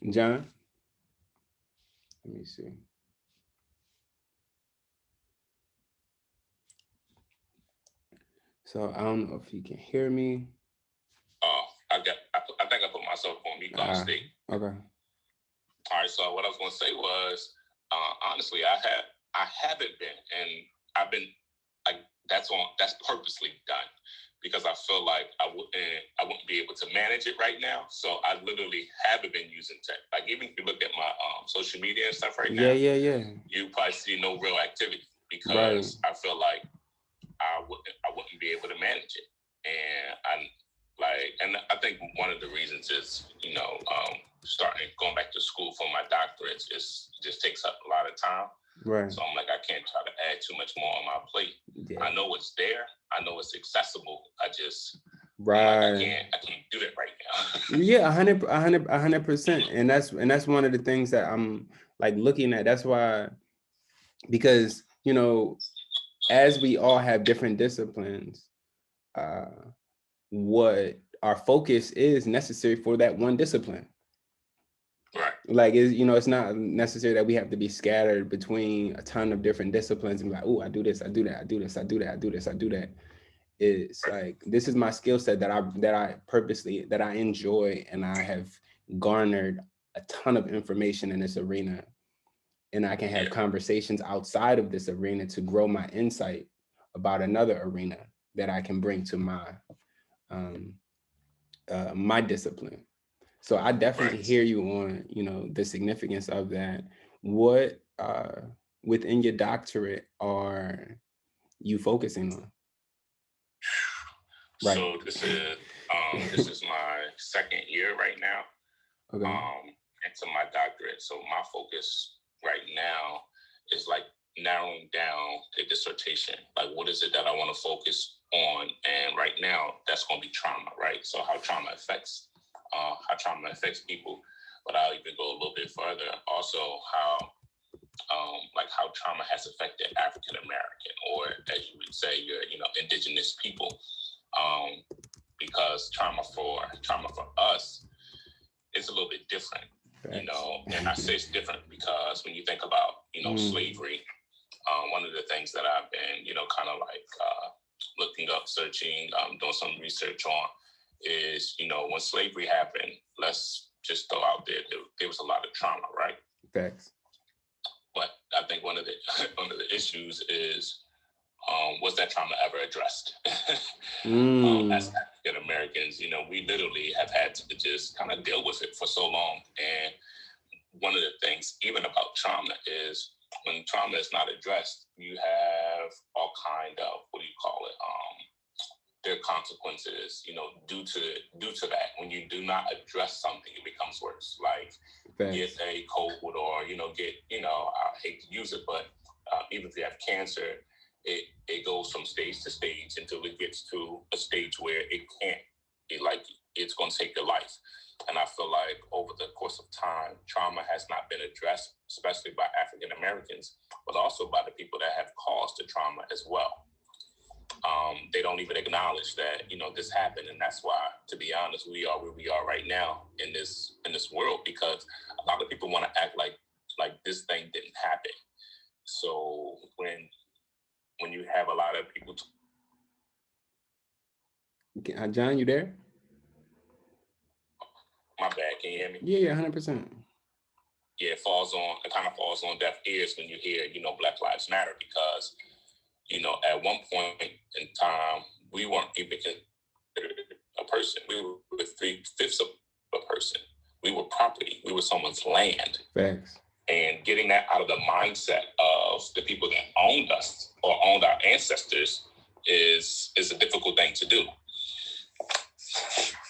John, let me see. So I don't know if you can hear me. Oh, I think I put myself on mute by mistake. Okay. All right. So what I was going to say was, honestly, I haven't been, and I've been like that's purposely done because I feel like I wouldn't be able to manage it right now. So I literally haven't been using tech. Like even if you look at my social media and stuff right now, Yeah. you probably see no real activity Right. because I feel like I wouldn't be able to manage it, and I think one of the reasons is starting going back to school for my doctorates is just takes up a lot of time. Right. So I'm like, I can't try to add too much more on my plate. Yeah. I know it's there. I know it's accessible. Right. I can't do it right now. Yeah, 100%. And that's one of the things that I'm like looking at. That's why, because, as we all have different disciplines, what our focus is necessary for that one discipline. Right. Like, it's not necessary that we have to be scattered between a ton of different disciplines and be like, oh, I do this, I do that, I do this, I do that, I do this, I do that. It's like, this is my skill set that I enjoy, and I have garnered a ton of information in this arena, and I can have conversations outside of this arena to grow my insight about another arena that I can bring to my discipline. So I definitely hear you on, the significance of that. What within your doctorate are you focusing on? Right. So this is my second year right now. Okay. Into my doctorate. So my focus right now is like narrowing down the dissertation. Like, what is it that I want to focus on? And right now, that's going to be trauma, right? So how trauma affects people. But I'll even go a little bit further. Also, how trauma has affected African American, or as you would say, your indigenous people. Because trauma for us is a little bit different. And I say it's different because when you think about, slavery, one of the things that I've been, kind of like looking up, searching, doing some research on is, when slavery happened, let's just throw out there was a lot of trauma, right? Facts. But I think one of the issues is, was that trauma ever addressed? As African Americans, we literally have had to just kind of deal with it for so long. And one of the things, even about trauma, is when trauma is not addressed, you have all kind of, what do you call it? There are consequences, due to that. When you do not address something, it becomes worse. Like get a cold, or get, I hate to use it, but even if you have cancer, it goes from stage to stage until it gets to a stage where it can't. It's going to take your life. And I feel like over the course of time, trauma has not been addressed, especially by African Americans, but also by the people that have caused the trauma as well. They don't even acknowledge that, this happened. And that's why, to be honest, we are where we are right now in this world, because a lot of people want to act like this thing didn't happen. So when you have a lot of people. John, you there? My bad. Can you hear me? Yeah, 100%. Yeah, it kind of falls on deaf ears when you hear, Black Lives Matter, because, at one point in time, we weren't even considered a person. We were 3/5 of a person. We were property. We were someone's land. Thanks. And getting that out of the mindset of the people that owned us or owned our ancestors is a difficult thing to do.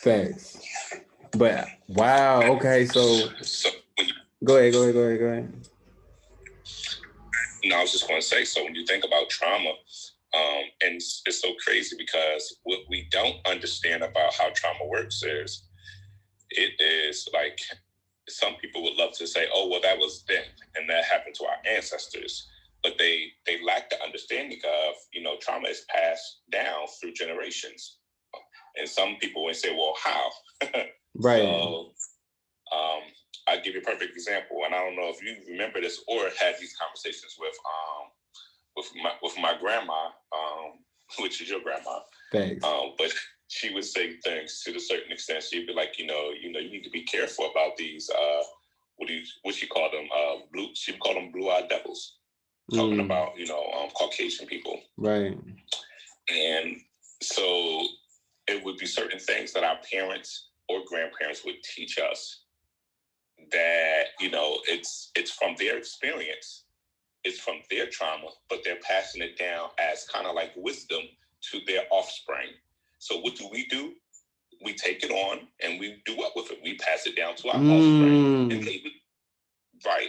Thanks. But wow, okay, so go ahead. No, I was just going to say, so when you think about trauma, and it's so crazy because what we don't understand about how trauma works is, it is like, some people would love to say, oh, well, that was then, and that happened to our ancestors. But they lack the understanding of, trauma is passed down through generations. And some people would say, well, how? Right. So I'll give example, and I don't know if you remember this or had these conversations with my grandma, which is your grandma. Thanks. But she would say things to a certain extent. She'd be like, you need to be careful about these. What she called them? She would call them blue-eyed devils. Talking about Caucasian people, right? And so it would be certain things that our parents or grandparents would teach us that it's from their experience, it's from their trauma, but they're passing it down as kind of like wisdom to their offspring. So what do? We take it on and we do what with it? We pass it down to our offspring. And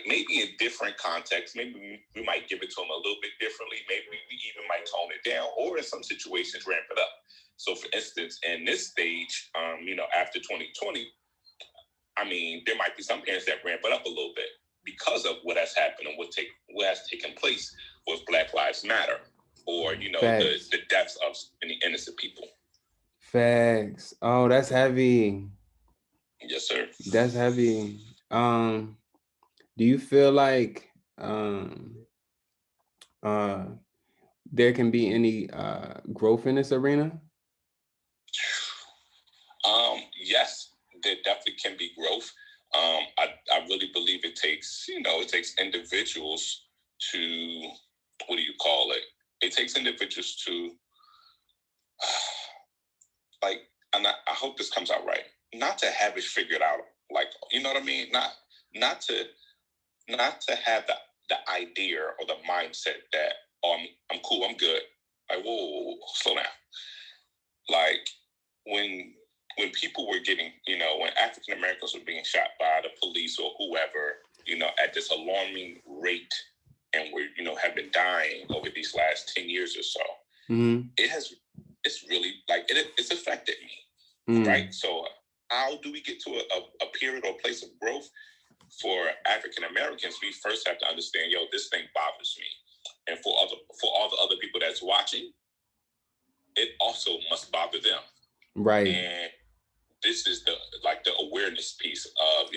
maybe in different contexts, maybe we might give it to them a little bit differently. Maybe we even might tone it down, or in some situations ramp it up. So for instance, in this stage, after 2020, there might be some parents that ramp it up a little bit because of what has happened and what has taken place with Black Lives Matter, or the deaths of many innocent people. Facts. Oh, that's heavy. Yes, sir. That's heavy. Do you feel like there can be any growth in this arena? Yes, there definitely can be growth. I really believe it takes individuals to, what do you call it? It takes individuals to, and I hope this comes out right, not to have it figured out, you know what I mean? Not to have the idea or the mindset that, oh, I'm cool, I'm good. Like, whoa, slow down. Like, when people were getting, when African Americans were being shot by the police or whoever, at this alarming rate, and have been dying over these last 10 years or so, it's really it's affected me, right? So how do we get to a period or place of growth? For African Americans, we first have to understand, this thing bothers me, and for all the other people that's watching, it also must bother them, right? And this is the awareness piece of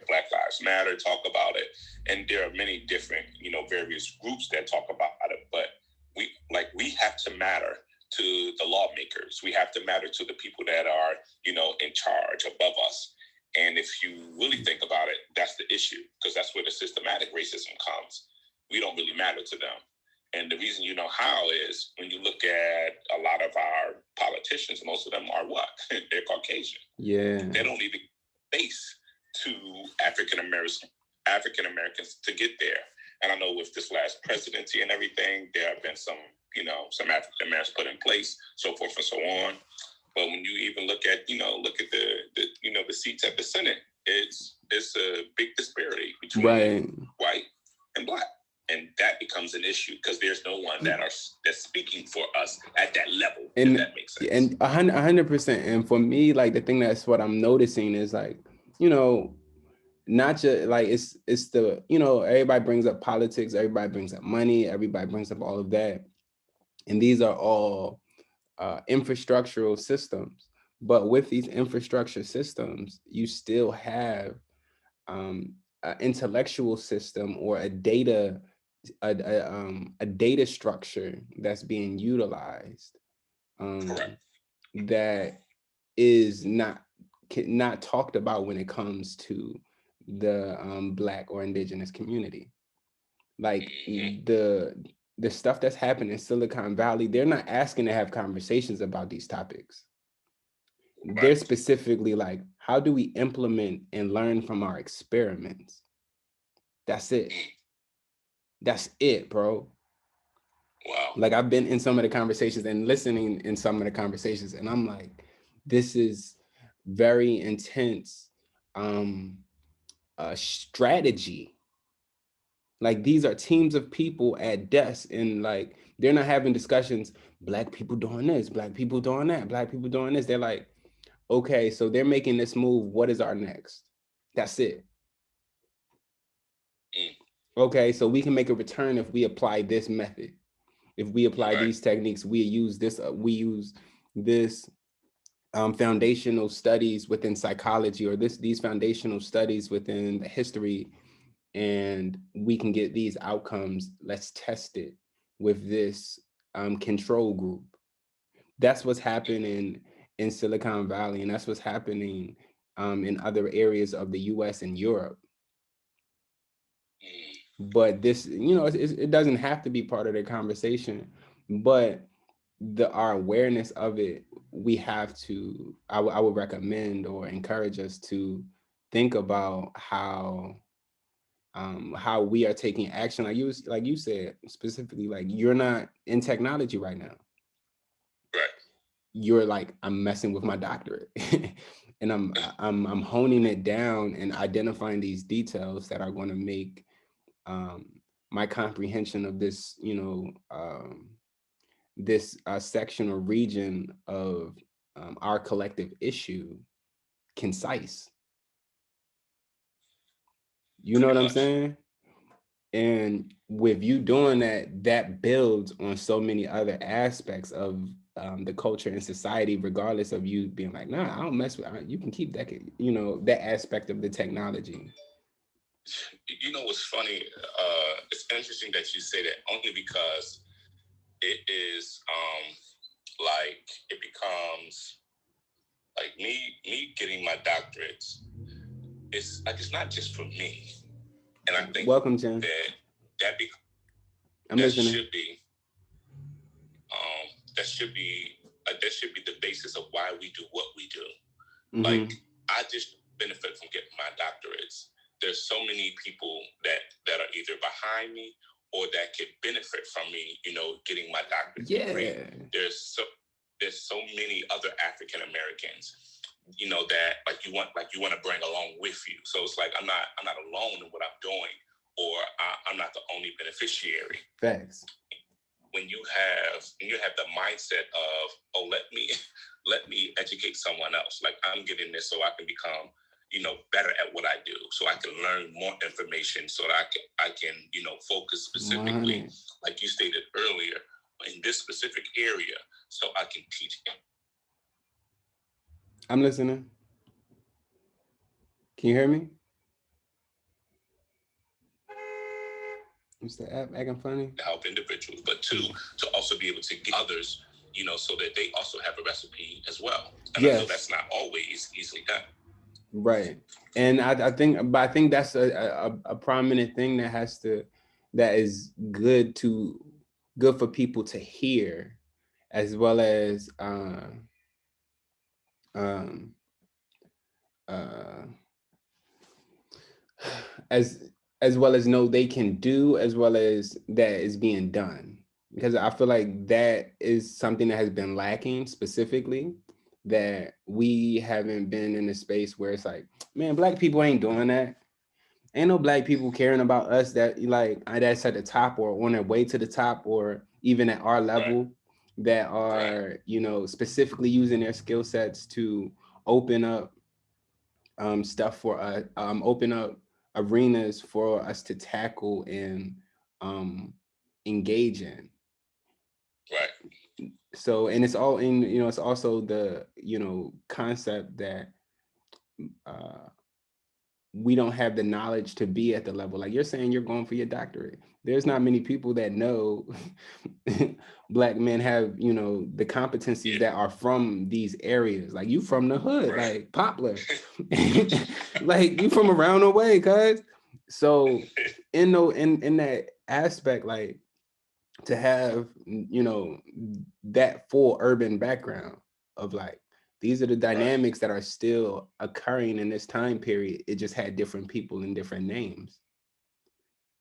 Black Lives Matter, talk about it, and there are many different various groups that talk about it, but we have to matter to the lawmakers. We have to matter to the people that are in charge above us. And if you really think about it, that's the issue, because that's where the systematic racism comes. We don't really matter to them. And the reason how is when you look at a lot of our politicians, most of them are what? They're Caucasian. Yeah. They don't even face to African Americans to get there. And I know with this last presidency and everything, there have been some African Americans put in place, so forth and so on. But when you even look at the seats at the Senate, it's a big disparity between white and Black. And that becomes an issue because there's no one that's speaking for us at that level, if that makes sense. And 100%. And for me, the thing that's what I'm noticing is not just it's the, everybody brings up politics, everybody brings up money, everybody brings up all of that. And these are all infrastructural systems. But with these infrastructure systems, you still have an intellectual system or a data structure that's being utilized that is not talked about when it comes to the Black or Indigenous community. The stuff that's happening in Silicon Valley, they're not asking to have conversations about these topics. They're specifically how do we implement and learn from our experiments? That's it. That's it, bro. Wow. I've been in some of the conversations and listening in some of the conversations, and I'm like, this is very intense strategy. These are teams of people at desks, and they're not having discussions, Black people doing this, Black people doing that, Black people doing this. They're like, okay, so they're making this move. What is our next? That's it. Okay, so we can make a return if we apply this method. If we apply these techniques, we use this foundational studies within psychology, or these foundational studies within the history, and we can get these outcomes. Let's test it with this control group. That's what's happening in Silicon Valley, and that's what's happening in other areas of the US and Europe. But this, it doesn't have to be part of the conversation, but our awareness of it, we have to, I would recommend or encourage us to think about how we are taking action. Like you said, specifically, like, you're not in technology right now. Right. You're like, I'm messing with my doctorate. And I'm honing it down and identifying these details that are going to make my comprehension of this, this section or region of our collective issue concise. You know Pretty what I'm much. saying? And with you doing that, that builds on so many other aspects of the culture and society, regardless of you being like, nah, I don't mess with, you can keep that, that aspect of the technology. You know what's funny? It's interesting that you say that, only because it is like, it becomes like me getting my doctorates. It's like, it's not just for me, and I think Welcome, Jen. that I'm listening. should be that should be that should be the basis of why we do what we do. Mm-hmm. Like, I just benefit from getting my doctorates. There's so many people that are either behind me or that could benefit from me, getting my doctorate degree. There's so many other African Americans, that you want to bring along with you. So it's like, I'm not alone in what I'm doing, or I'm not the only beneficiary. Facts. When you have the mindset of, oh, let me educate someone else. Like, I'm getting this so I can become, better at what I do, so I can learn more information, so that I can focus specifically, like you stated earlier, in this specific area, so I can teach. I'm listening. Can you hear me? Is the app acting funny? To help individuals, but to also be able to get others, so that they also have a recipe as well. And yes. I know that's not always easily done. Right. And I think that's a prominent thing that is good for people to hear, as well as as well as know they can do, as well as that is being done. Because I feel like that is something that has been lacking, specifically, that we haven't been in a space where it's like, man, Black people ain't doing that. Ain't no Black people caring about us that's at the top, or on their way to the top, or even at our level, right, that are, right, specifically using their skill sets to open up stuff for us, open up arenas for us to tackle and engage in. Right. So, and it's all in, it's also the, concept that we don't have the knowledge to be at the level. Like you're saying, you're going for your doctorate. There's not many people that know Black men have, the competencies that are from these areas. Like, you from the hood, right, like Poplar, like you from around the way, cuz. So in that aspect, like, to have, that full urban background of like, these are the dynamics that are still occurring in this time period. It just had different people and different names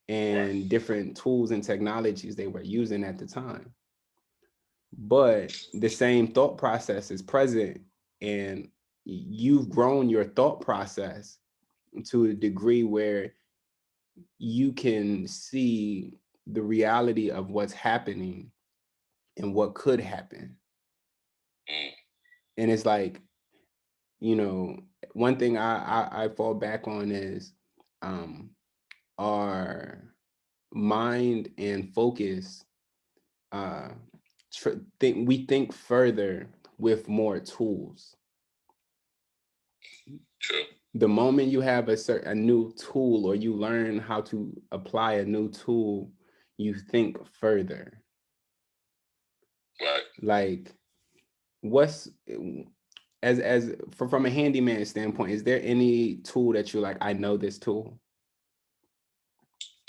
and different tools and technologies they were using at the time. But the same thought process is present, and you've grown your thought process to a degree where you can see the reality of what's happening and what could happen. And it's like, one thing I fall back on is our mind and focus. We think further with more tools. True. The moment you have a new tool, or you learn how to apply a new tool, you think further. Right. Like, what's from a handyman standpoint, is there any tool that you're like, I know this tool?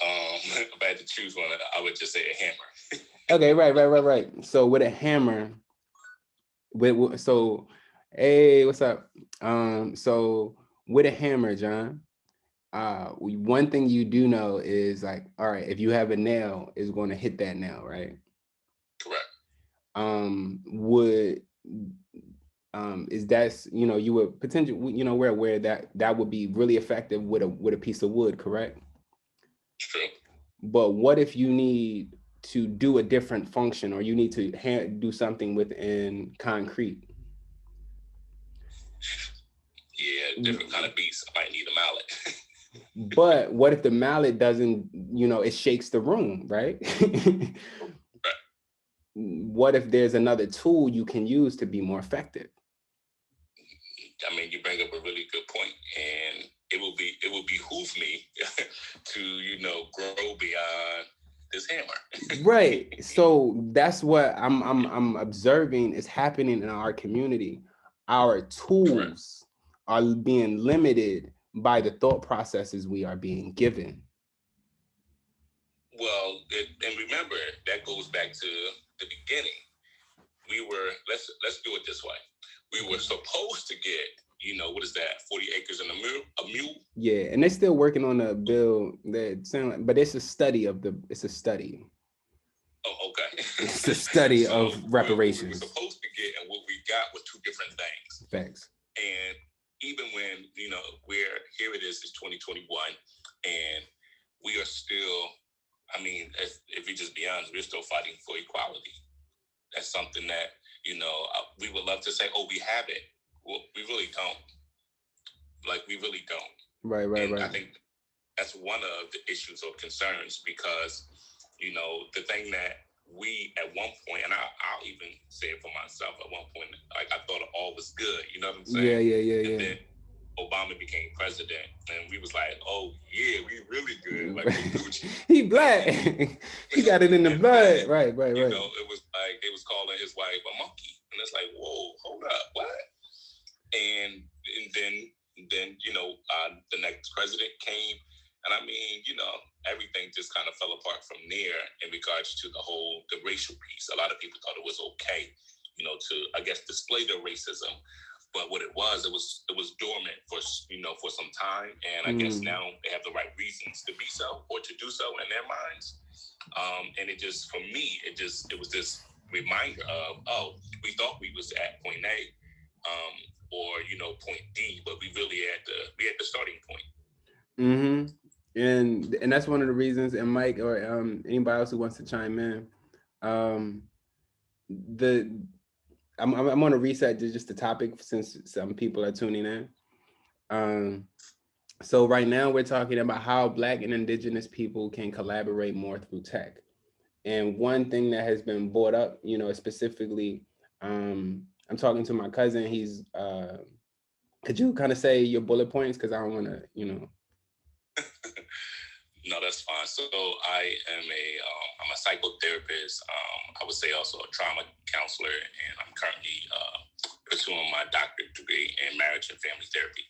If I had to choose one, I would just say a hammer. Okay, right. So with a hammer, so, hey, what's up? So with a hammer, John, one thing you do know is, like, all right, if you have a nail, it's going to hit that nail, right? Correct. Would is that, you would potentially, we're aware that that would be really effective with a piece of wood, correct? True. But what if you need to do a different function, or you need to do something within concrete? Yeah, different kind of beast. I might need a mallet. But what if the mallet doesn't, it shakes the room, right? Right. What if there's another tool you can use to be more effective? I mean, you bring up a really good point, and it will behoove me to grow beyond this hammer. Right. So that's what I'm observing is happening in our community. Our Correct. tools are being limited by the thought processes we are being given. Well, and remember, that goes back to the beginning. We were let's do it this way. We were supposed to get, what is that? 40 acres and a mule. Yeah, and they're still working on a bill that sound like, but it's a study. Oh, okay. It's a study So of reparations. what we were supposed to get and what we got was two different things. Facts. And even when, here it is, it's 2021, and we are still, I mean, if we just be honest, we're still fighting for equality. That's something that, we would love to say, oh, we have it. Well, we really don't. Like, we really don't. Right. I think that's one of the issues or concerns, because, the thing that we at one point, and I'll even say it for myself, at one point, like, I thought all was good. You know what I'm saying? Yeah. And then Obama became president, and we was like, oh yeah, we really good. Like, he black. He got it in the blood. Right. It was like they was calling his wife a monkey, and it's like, whoa, hold up, what? And then the next president came, and I mean, everything just kind of fell apart from there in regards to the racial piece. A lot of people thought it was okay, to, I guess, display their racism. But what it was dormant for some time, and I guess now they have the right reasons to be so, or to do so in their minds. And it just, for me, it was this reminder of, oh, we thought we was at point A, or point D, but we really at the starting point. And that's one of the reasons. And Mike, or anybody else who wants to chime in, I'm going to reset just the topic, since some people are tuning in. So right now we're talking about how Black and Indigenous people can collaborate more through tech. And one thing that has been brought up, specifically, I'm talking to my cousin. He's, could you kind of say your bullet points? Because I don't want to, No, that's fine. So I am I'm a psychotherapist. I would say also a trauma counselor, and I'm currently pursuing my doctorate degree in marriage and family therapy.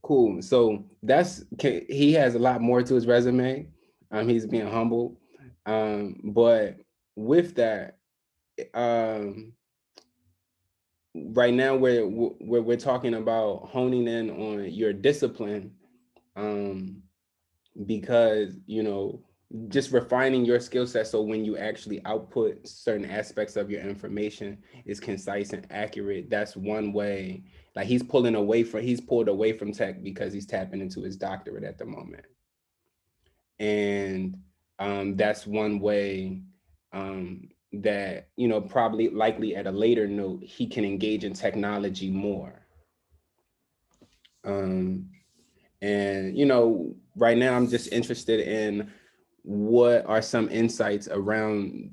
Cool. So he has a lot more to his resume. He's being humble. But with that, right now we're talking about honing in on your discipline, because just refining your skill set, so when you actually output certain aspects of your information is concise and accurate. That's one way. Like, he's pulled away from tech because he's tapping into his doctorate at the moment. And that's one way that probably likely at a later note he can engage in technology more. And right now I'm just interested in what are some insights around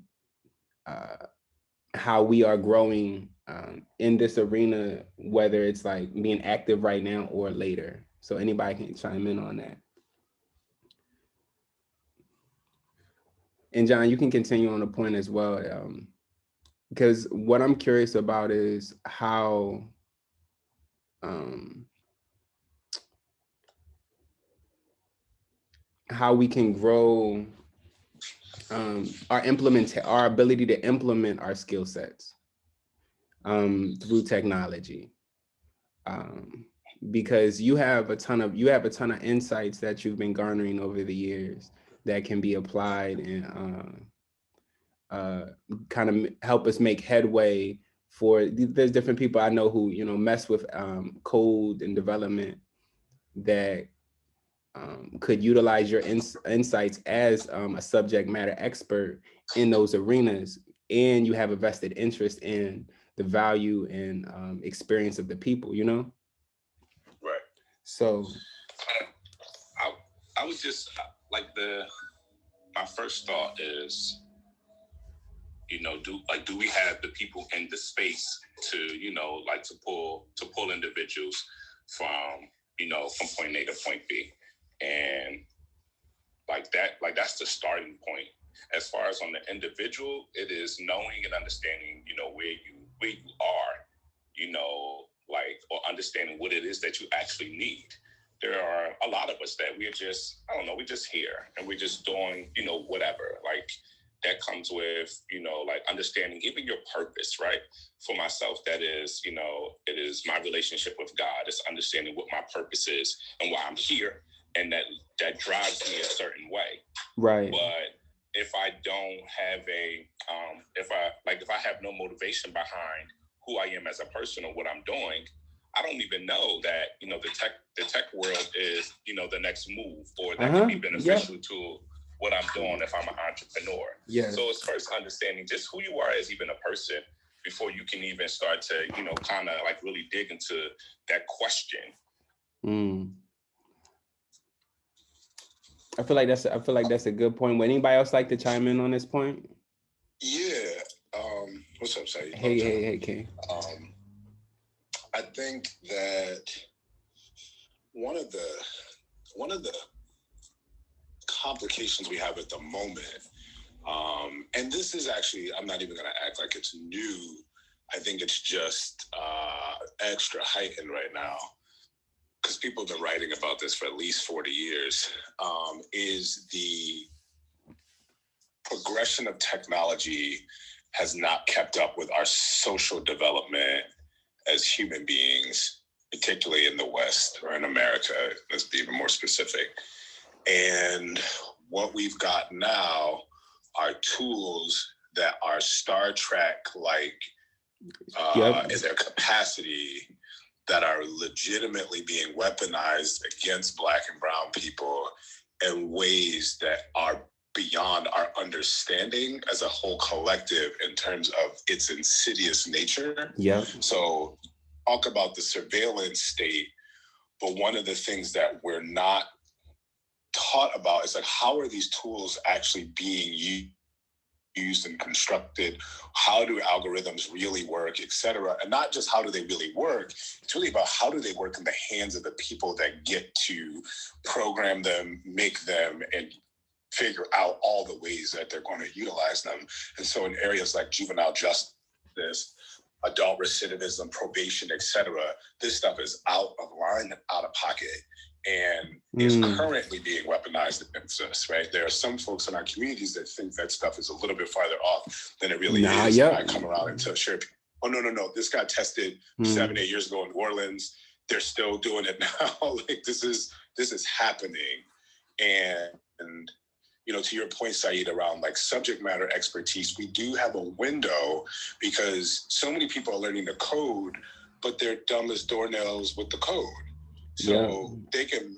how we are growing in this arena, whether it's like being active right now or later. So anybody can chime in on that. And John, you can continue on the point as well, because what I'm curious about is how we can grow our ability to implement our skill sets through technology, because you have a ton of insights that you've been garnering over the years that can be applied and kind of help us make headway for. There's different people I know who mess with code and development that could utilize your insights as a subject matter expert in those arenas, and you have a vested interest in the value and experience of the people, Right. So I would just like my first thought is, do we have the people in the space to, to pull individuals from point A to point B, and that's the starting point. As far as on the individual, it is knowing and understanding, where you are, or understanding what it is that you actually need. There are a lot of us that we're just, we're just here and we're just doing, whatever. Like that comes with, understanding even your purpose, right? For myself, that is, it is my relationship with God. It's understanding what my purpose is and why I'm here. And that drives me a certain way. Right. But if I don't have if I have no motivation behind who I am as a person or what I'm doing, I don't even know that, the tech world is, the next move, or that can be beneficial to what I'm doing if I'm an entrepreneur. Yeah. So it's first understanding just who you are as even a person before you can even start to, kind of like really dig into that question. I feel like that's a good point. Would anybody else like to chime in on this point? Yeah. What's up, Saeed? Hey, King. I think that one of the complications we have at the moment, and this is actually, I'm not even going to act like it's new. I think it's just extra heightened right now, because people have been writing about this for at least 40 years, is the progression of technology has not kept up with our social development as human beings, particularly in the West or in America. Let's be even more specific. And what we've got now are tools that are Star Trek-like in their capacity, that are legitimately being weaponized against Black and brown people in ways that are beyond our understanding as a whole collective in terms of its insidious nature. Yeah. So talk about the surveillance state, but one of the things that we're not taught about is like, how are these tools actually being used and constructed? How do algorithms really work, et cetera? And not just how do they really work, it's really about how do they work in the hands of the people that get to program them, make them, and figure out all the ways that they're going to utilize them. And so in areas like juvenile justice, adult recidivism, probation, et cetera, this stuff is out of line and out of pocket, and is currently being weaponized against us, right? There are some folks in our communities that think that stuff is a little bit farther off than it really is. Yep. I come around and tell share people, oh, no, this got tested 7-8 years ago in New Orleans. They're still doing it now. Like this is happening. And to your point, Saeed, around like subject matter expertise, we do have a window because so many people are learning to code, but they're dumb as doornails with the code. So they can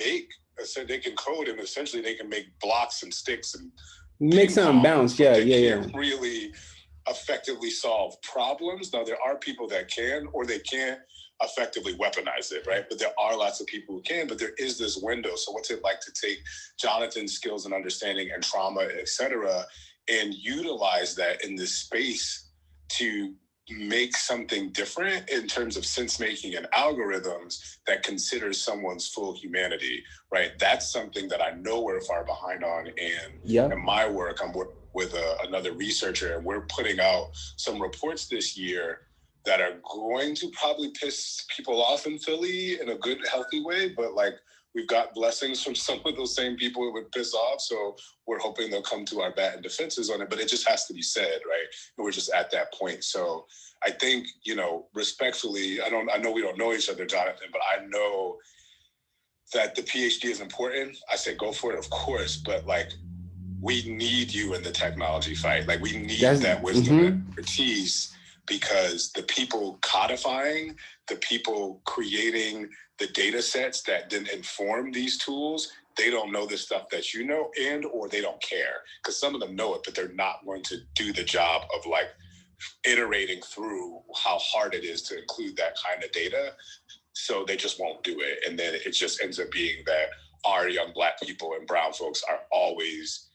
code, and essentially they can make blocks and sticks and make something bounce. Yeah. Can't really effectively solve problems. Now there are people that can, or they can't effectively weaponize it, right? But there are lots of people who can, but there is this window. So what's it like to take Jonathan's skills and understanding and trauma, et cetera, and utilize that in this space to make something different in terms of sense making and algorithms that considers someone's full humanity, right? That's something that I know we're far behind on. And in my work, I'm with another researcher, and we're putting out some reports this year that are going to probably piss people off in Philly in a good, healthy way. But like, we've got blessings from some of those same people it would piss off. So we're hoping they'll come to our bat and defenses on it, but it just has to be said, right? And we're just at that point. So I think, you know, respectfully, I know we don't know each other, Jonathan, but I know that the PhD is important. I say go for it, of course, but like, we need you in the technology fight. Like, we need that wisdom and expertise, because the people codifying, the people creating the data sets that then inform these tools, they don't know the stuff that you know, and or they don't care, because some of them know it, but they're not going to do the job of like iterating through how hard it is to include that kind of data. So they just won't do it. And then it just ends up being that our young Black people and brown folks are always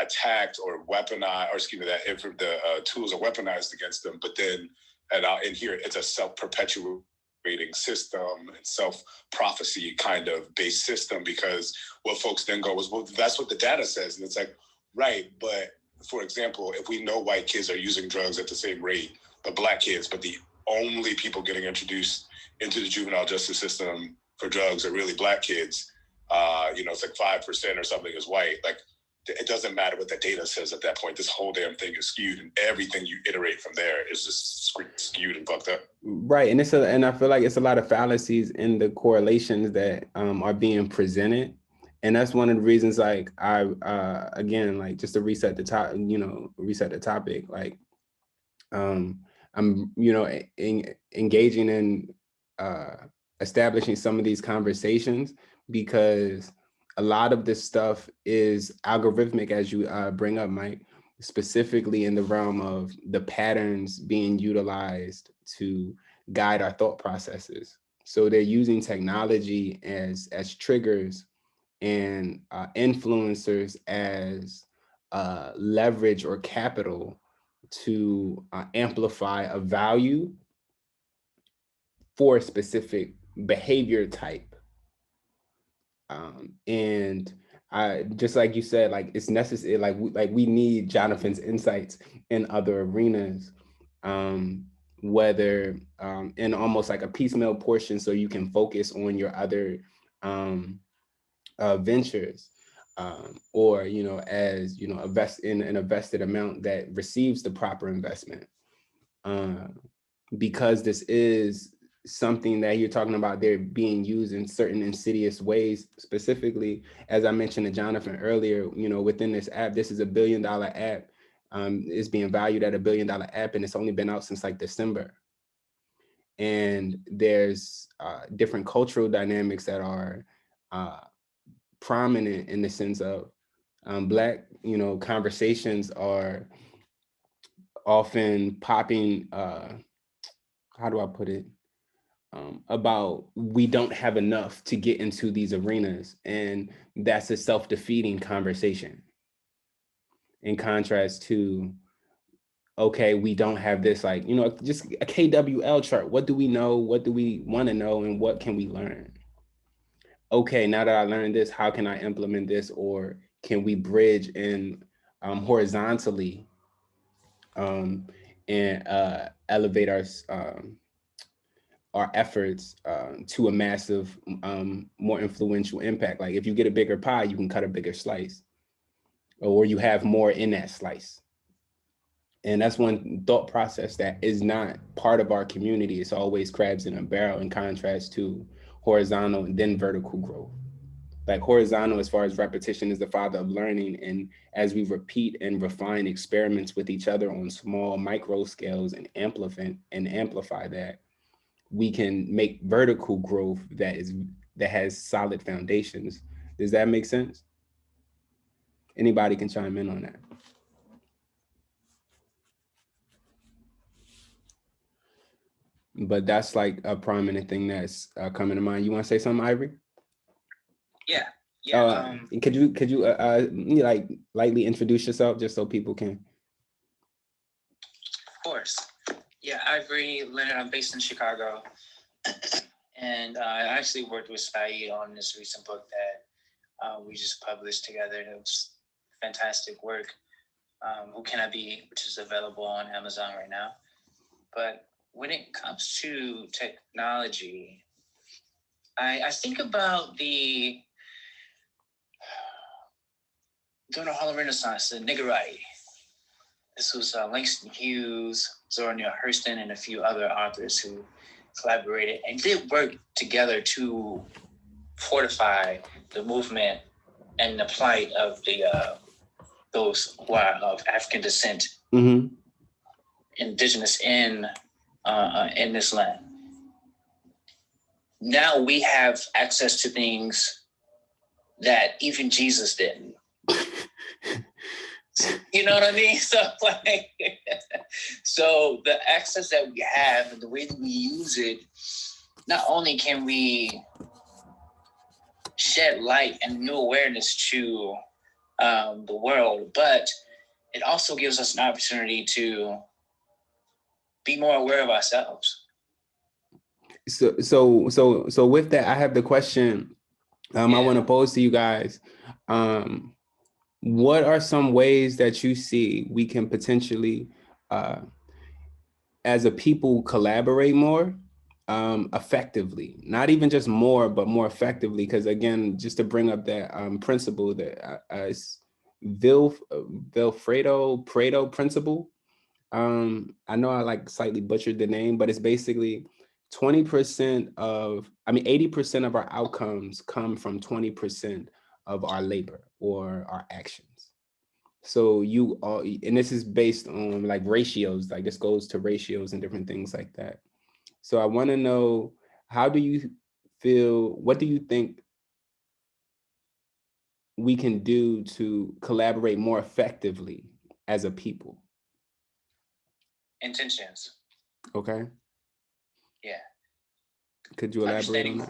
attacked or weaponized, or excuse me, that if the tools are weaponized against them. But then, and here it's a self-perpetuating system and self-prophecy kind of based system, because what folks then go is, well, that's what the data says. And it's like, right, but for example, if we know white kids are using drugs at the same rate, but Black kids, but the only people getting introduced into the juvenile justice system for drugs are really Black kids, you know, it's like 5% or something is white. Like, it doesn't matter what the data says at that point. This whole damn thing is skewed, and everything you iterate from there is just skewed and fucked up. Right, and I feel like it's a lot of fallacies in the correlations that are being presented, and that's one of the reasons. Like, I again, like, just to reset the topic. Like, I'm engaging in establishing some of these conversations, because a lot of this stuff is algorithmic, as you bring up, Mike, specifically in the realm of the patterns being utilized to guide our thought processes. So they're using technology as triggers and influencers as leverage or capital to amplify a value for a specific behavior type. And just like you said, like, it's necessary, like we need Jonathan's insights in other arenas, whether in almost like a piecemeal portion, so you can focus on your other ventures, or, you know, as, you know, invest in an invested amount that receives the proper investment, because this is something that you're talking about, they're being used in certain insidious ways. Specifically, as I mentioned to Jonathan earlier, you know, within this app, this is $1 billion app. It's being valued at $1 billion app, and it's only been out since like December. And there's different cultural dynamics that are prominent in the sense of Black, you know, conversations are often popping, how do I put it? About we don't have enough to get into these arenas, and that's a self-defeating conversation, in contrast to, okay, we don't have this, like, you know, just a KWL chart. What do we know? What do we want to know? And what can we learn? Okay, now that I learned this, how can I implement this? Or can we bridge in horizontally and elevate our efforts to a massive, more influential impact? Like, if you get a bigger pie, you can cut a bigger slice, or you have more in that slice. And that's one thought process that is not part of our community. It's always crabs in a barrel, in contrast to horizontal and then vertical growth. Like, horizontal, as far as repetition is the father of learning. And as we repeat and refine experiments with each other on small micro scales and amplify that, we can make vertical growth that has solid foundations. Does that make sense? Anybody can chime in on that. But that's like a prominent thing that's coming to mind. You want to say something, Ivory? Yeah. Could you like lightly introduce yourself, just so people can? Of course. Yeah, I agree, Leonard. I'm based in Chicago. And I actually worked with Saeed on this recent book that we just published together. It was fantastic work. Who Can I Be, which is available on Amazon right now. But when it comes to technology, I think about during the Harlem Renaissance, the Niggerati. This was Langston Hughes, Zora Neale Hurston, and a few other authors who collaborated and did work together to fortify the movement and the plight of those who are of African descent, indigenous in this land. Now we have access to things that even Jesus didn't. You know what I mean? So the access that we have and the way that we use it, not only can we shed light and new awareness to the world, but it also gives us an opportunity to be more aware of ourselves. So with that, I have the question I want to pose to you guys. What are some ways that you see we can potentially, as a people, collaborate more effectively? Not even just more, but more effectively. Because again, just to bring up that principle that Vilfredo Pareto principle. I know I like slightly butchered the name, but it's basically 80% of our outcomes come from 20% of our labor or our actions. So and this is based on like ratios, like this goes to ratios and different things like that. So I want to know, what do you think we can do to collaborate more effectively as a people? Intentions. Okay. Yeah. Could you elaborate on that?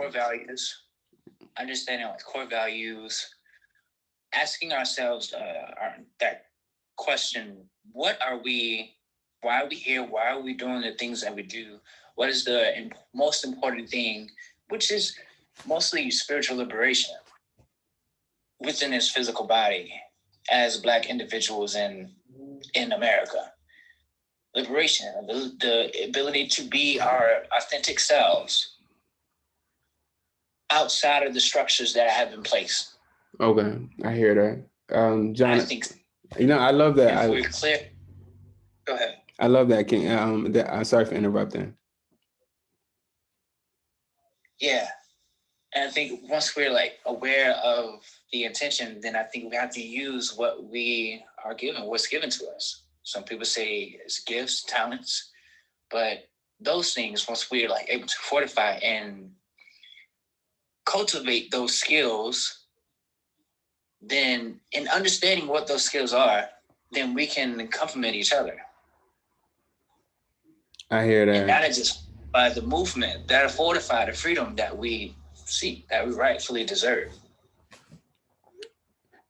Understanding core values, asking ourselves that question: what are we? Why are we here? Why are we doing the things that we do? What is the most important thing, which is mostly spiritual liberation within this physical body as Black individuals in America. Liberation, the ability to be our authentic selves outside of the structures that have been placed. Okay, I hear that. John, I think, I love that. If we're clear, go ahead. I love that, King. I'm sorry for interrupting. Yeah, and I think once we're aware of the intention, then I think we have to use what we are given, what's given to us. Some people say it's gifts, talents, but those things, once we're able to fortify and cultivate those skills, then in understanding what those skills are, then we can complement each other. I hear that. And that is just by the movement that fortify the freedom that we seek, that we rightfully deserve.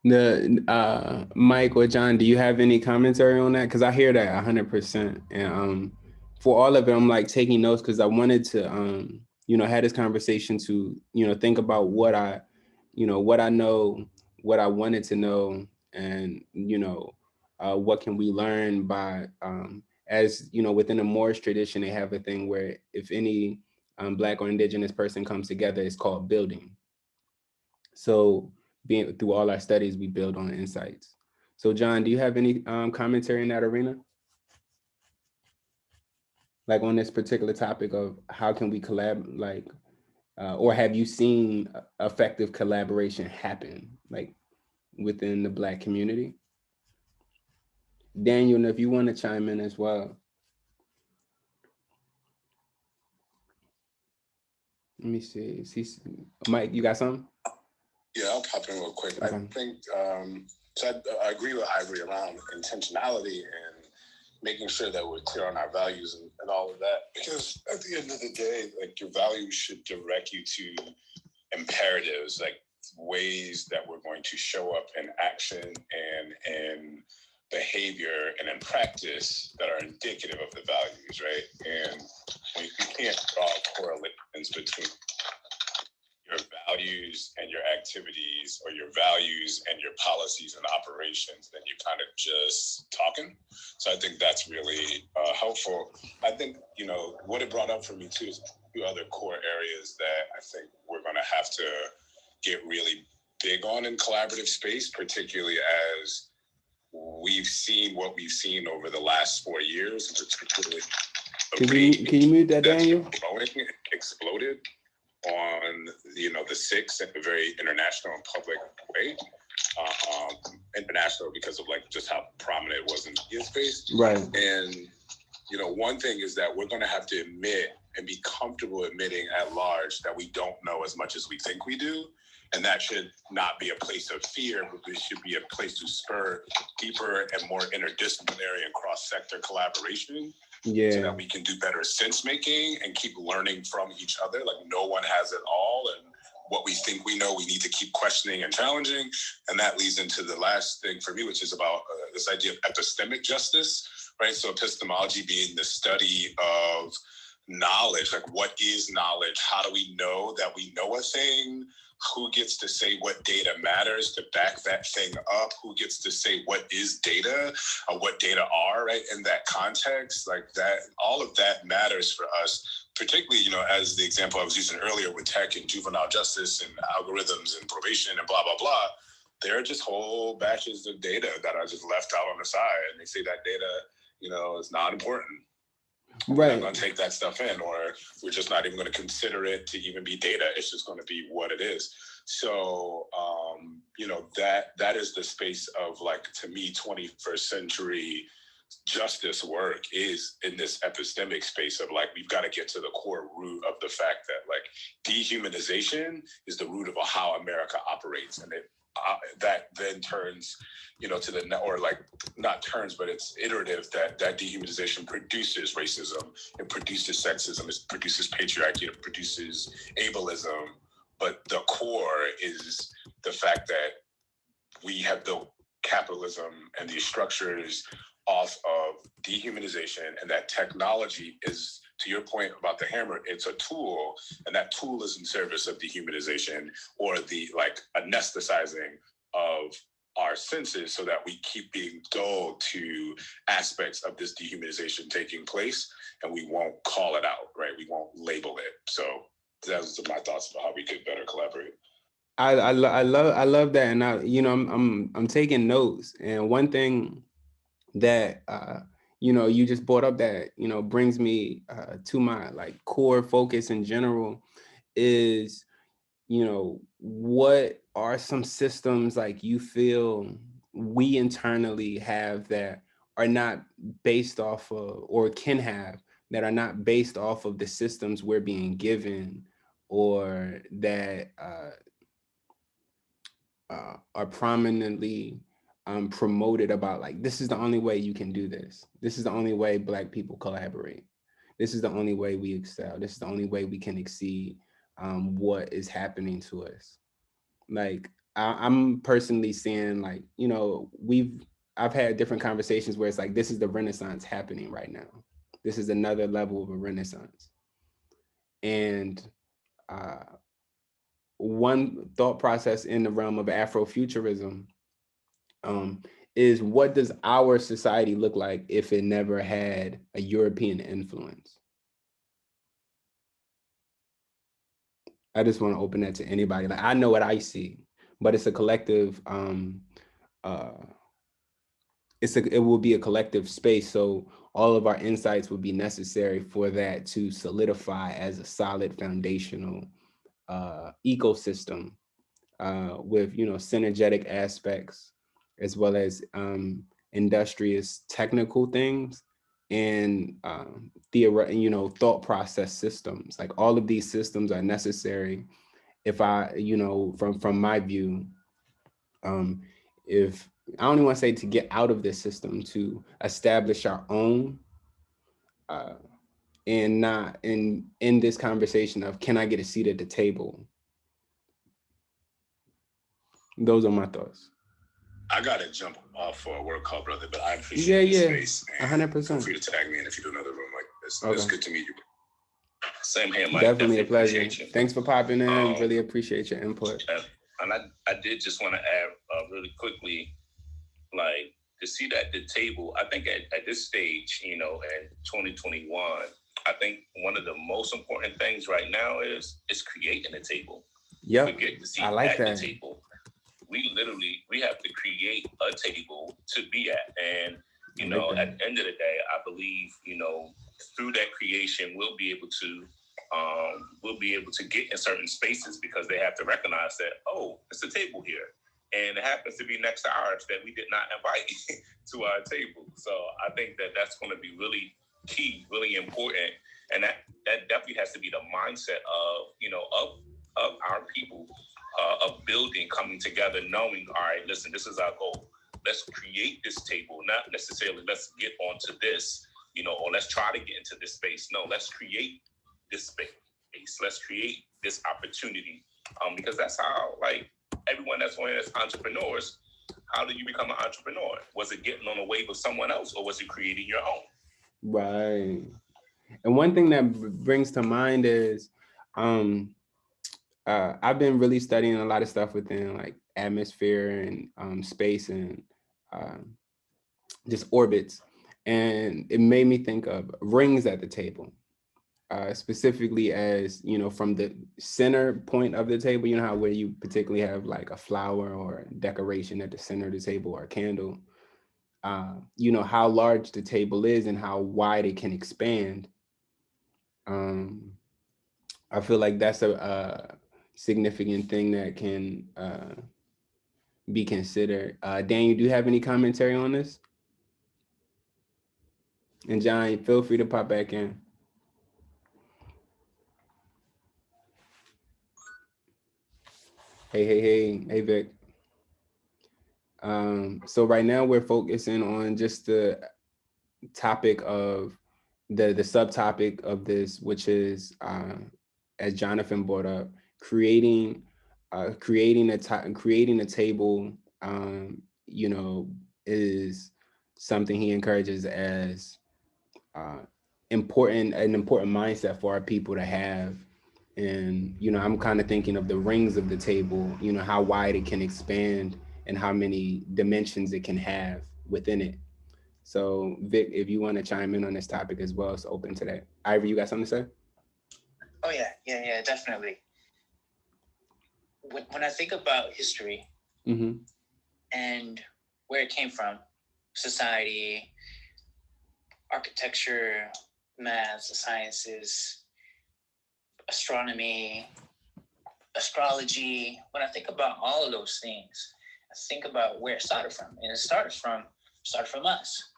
Mike or John, do you have any commentary on that? Because I hear that 100%. And for all of it, I'm taking notes because I wanted to have this conversation to think about what I know, what I wanted to know, and what can we learn by as within the Moorish tradition, they have a thing where if any Black or Indigenous person comes together, it's called building. So through all our studies, we build on insights. So John, do you have any commentary in that arena? On this particular topic of how can we collab, or have you seen effective collaboration happen within the Black community? Daniel, if you want to chime in as well. Let me see. Mike, you got something? Yeah, I'll pop in real quick. Okay. I think, so I agree with Ivory around intentionality and making sure that we're clear on our values and all of that. Because at the end of the day, your values should direct you to imperatives, ways that we're going to show up in action and behavior and in practice that are indicative of the values, right? And when you can't draw correlations between your values and your activities, or your values and your policies and operations, then you're kind of just talking. So I think that's really helpful. I think, you know, what it brought up for me too is a few other core areas that I think we're going to have to get really big on in collaborative space, particularly as we've seen what we've seen over the last 4 years, particularly can you move that, Daniel? Growing, exploded on, you know, the 6th in a very international and public way. International because of like just how prominent it was in the media space. Right. And, you know, one thing is that we're going to have to admit and be comfortable admitting at large that we don't know as much as we think we do. And that should not be a place of fear, but it should be a place to spur deeper and more interdisciplinary and cross-sector collaboration. Yeah. So that we can do better sense making and keep learning from each other. Like no one has it all, and what we think we know, we need to keep questioning and challenging. And that leads into the last thing for me, which is about this idea of epistemic justice, right? So epistemology being the study of knowledge, like what is knowledge? How do we know that we know a thing? Who gets to say what data matters to back that thing up? Who gets to say what is data, or what data are, right? In that context, like that, all of that matters for us, particularly, you know, as the example I was using earlier with tech and juvenile justice and algorithms and probation and blah, blah, blah. There are just whole batches of data that are just left out on the side. And they say that data, you know, is not important. Right. We're not going to take that stuff in, or we're just not even going to consider it to even be data. It's just going to be what it is. So, you know, that is the space of, like, to me, 21st century justice work is in this epistemic space of, like, we've got to get to the core root of the fact that, like, dehumanization is the root of how America operates. And it that then turns, you know, to the, or like not turns, but it's iterative, that dehumanization produces racism, it produces sexism, it produces patriarchy, it produces ableism. But the core is the fact that we have built capitalism and these structures off of dehumanization, and that technology is, to your point about the hammer, it's a tool, and that tool is in service of dehumanization, or the, like, anesthetizing of our senses, so that we keep being dulled to aspects of this dehumanization taking place, and we won't call it out, right? We won't label it. So those are my thoughts about how we could better collaborate. I love that, and I'm taking notes. And one thing that you just brought up that brings me to my, like, core focus in general is, what are some systems, like, you feel we internally have that are not based off of, or can have, that are not based off of the systems we're being given, or that are prominently promoted about, like, this is the only way you can do this. This is the only way Black people collaborate. This is the only way we excel. This is the only way we can exceed what is happening to us. Like, I'm personally seeing, like, I've had different conversations where it's like, this is the Renaissance happening right now. This is another level of a Renaissance. And one thought process in the realm of Afrofuturism is, what does our society look like if it never had a European influence? I just want to open that to anybody. Like, I know what I see, but it's a collective, it will be a collective space. So all of our insights would be necessary for that to solidify as a solid foundational ecosystem with, synergetic aspects, as well as industrious technical things, and thought process systems. Like, all of these systems are necessary if from my view, if I don't even want to say to get out of this system, to establish our own, and not in this conversation of, can I get a seat at the table? Those are my thoughts. I gotta jump off for a work call, brother, but I appreciate the space. 100%. Feel free to tag me in if you do another room like this. Okay. It's good to meet you. Same here, Mike. Definitely a pleasure. Thanks for popping in. Really appreciate your input. And I did just want to add really quickly, like, to see that the table, I think at this stage, you know, in 2021, I think one of the most important things right now is creating a table. Yeah, I like that. The table. We have to create a table to be at. And, you know, at the end of the day, I believe, you know, through that creation, we'll be able to get in certain spaces because they have to recognize that, oh, it's a table here. And it happens to be next to ours that we did not invite to our table. So I think that that's going to be really key, really important. And that definitely has to be the mindset of, you know, of our people, of building, coming together, knowing, all right, listen, this is our goal. Let's create this table, not necessarily let's get onto this, you know, or let's try to get into this space. No, let's create this space. Let's create this opportunity. Because that's how, like, everyone that's on as entrepreneurs, how do you become an entrepreneur? Was it getting on the wave of someone else, or was it creating your own? Right. And one thing that brings to mind is I've been really studying a lot of stuff within like atmosphere and space and just orbits. And it made me think of rings at the table. Specifically as, you know, from the center point of the table, you know how where you particularly have like a flower or decoration at the center of the table or a candle, you know, how large the table is and how wide it can expand. I feel like that's a significant thing that can be considered. Daniel, do you have any commentary on this? And John, feel free to pop back in. Hey, Vic. So right now we're focusing on just the topic of the subtopic of this, which is, as Jonathan brought up, creating a table, you know, is something he encourages as an important mindset for our people to have. And, you know, I'm kind of thinking of the rings of the table, you know, how wide it can expand and how many dimensions it can have within it. So Vic, if you want to chime in on this topic as well, it's open to that. Ivory, you got something to say? Oh yeah, definitely. When I think about history and where it came from, society, architecture, math, the sciences, astronomy, astrology, when I think about all of those things, I think about where it started from. And it started from us.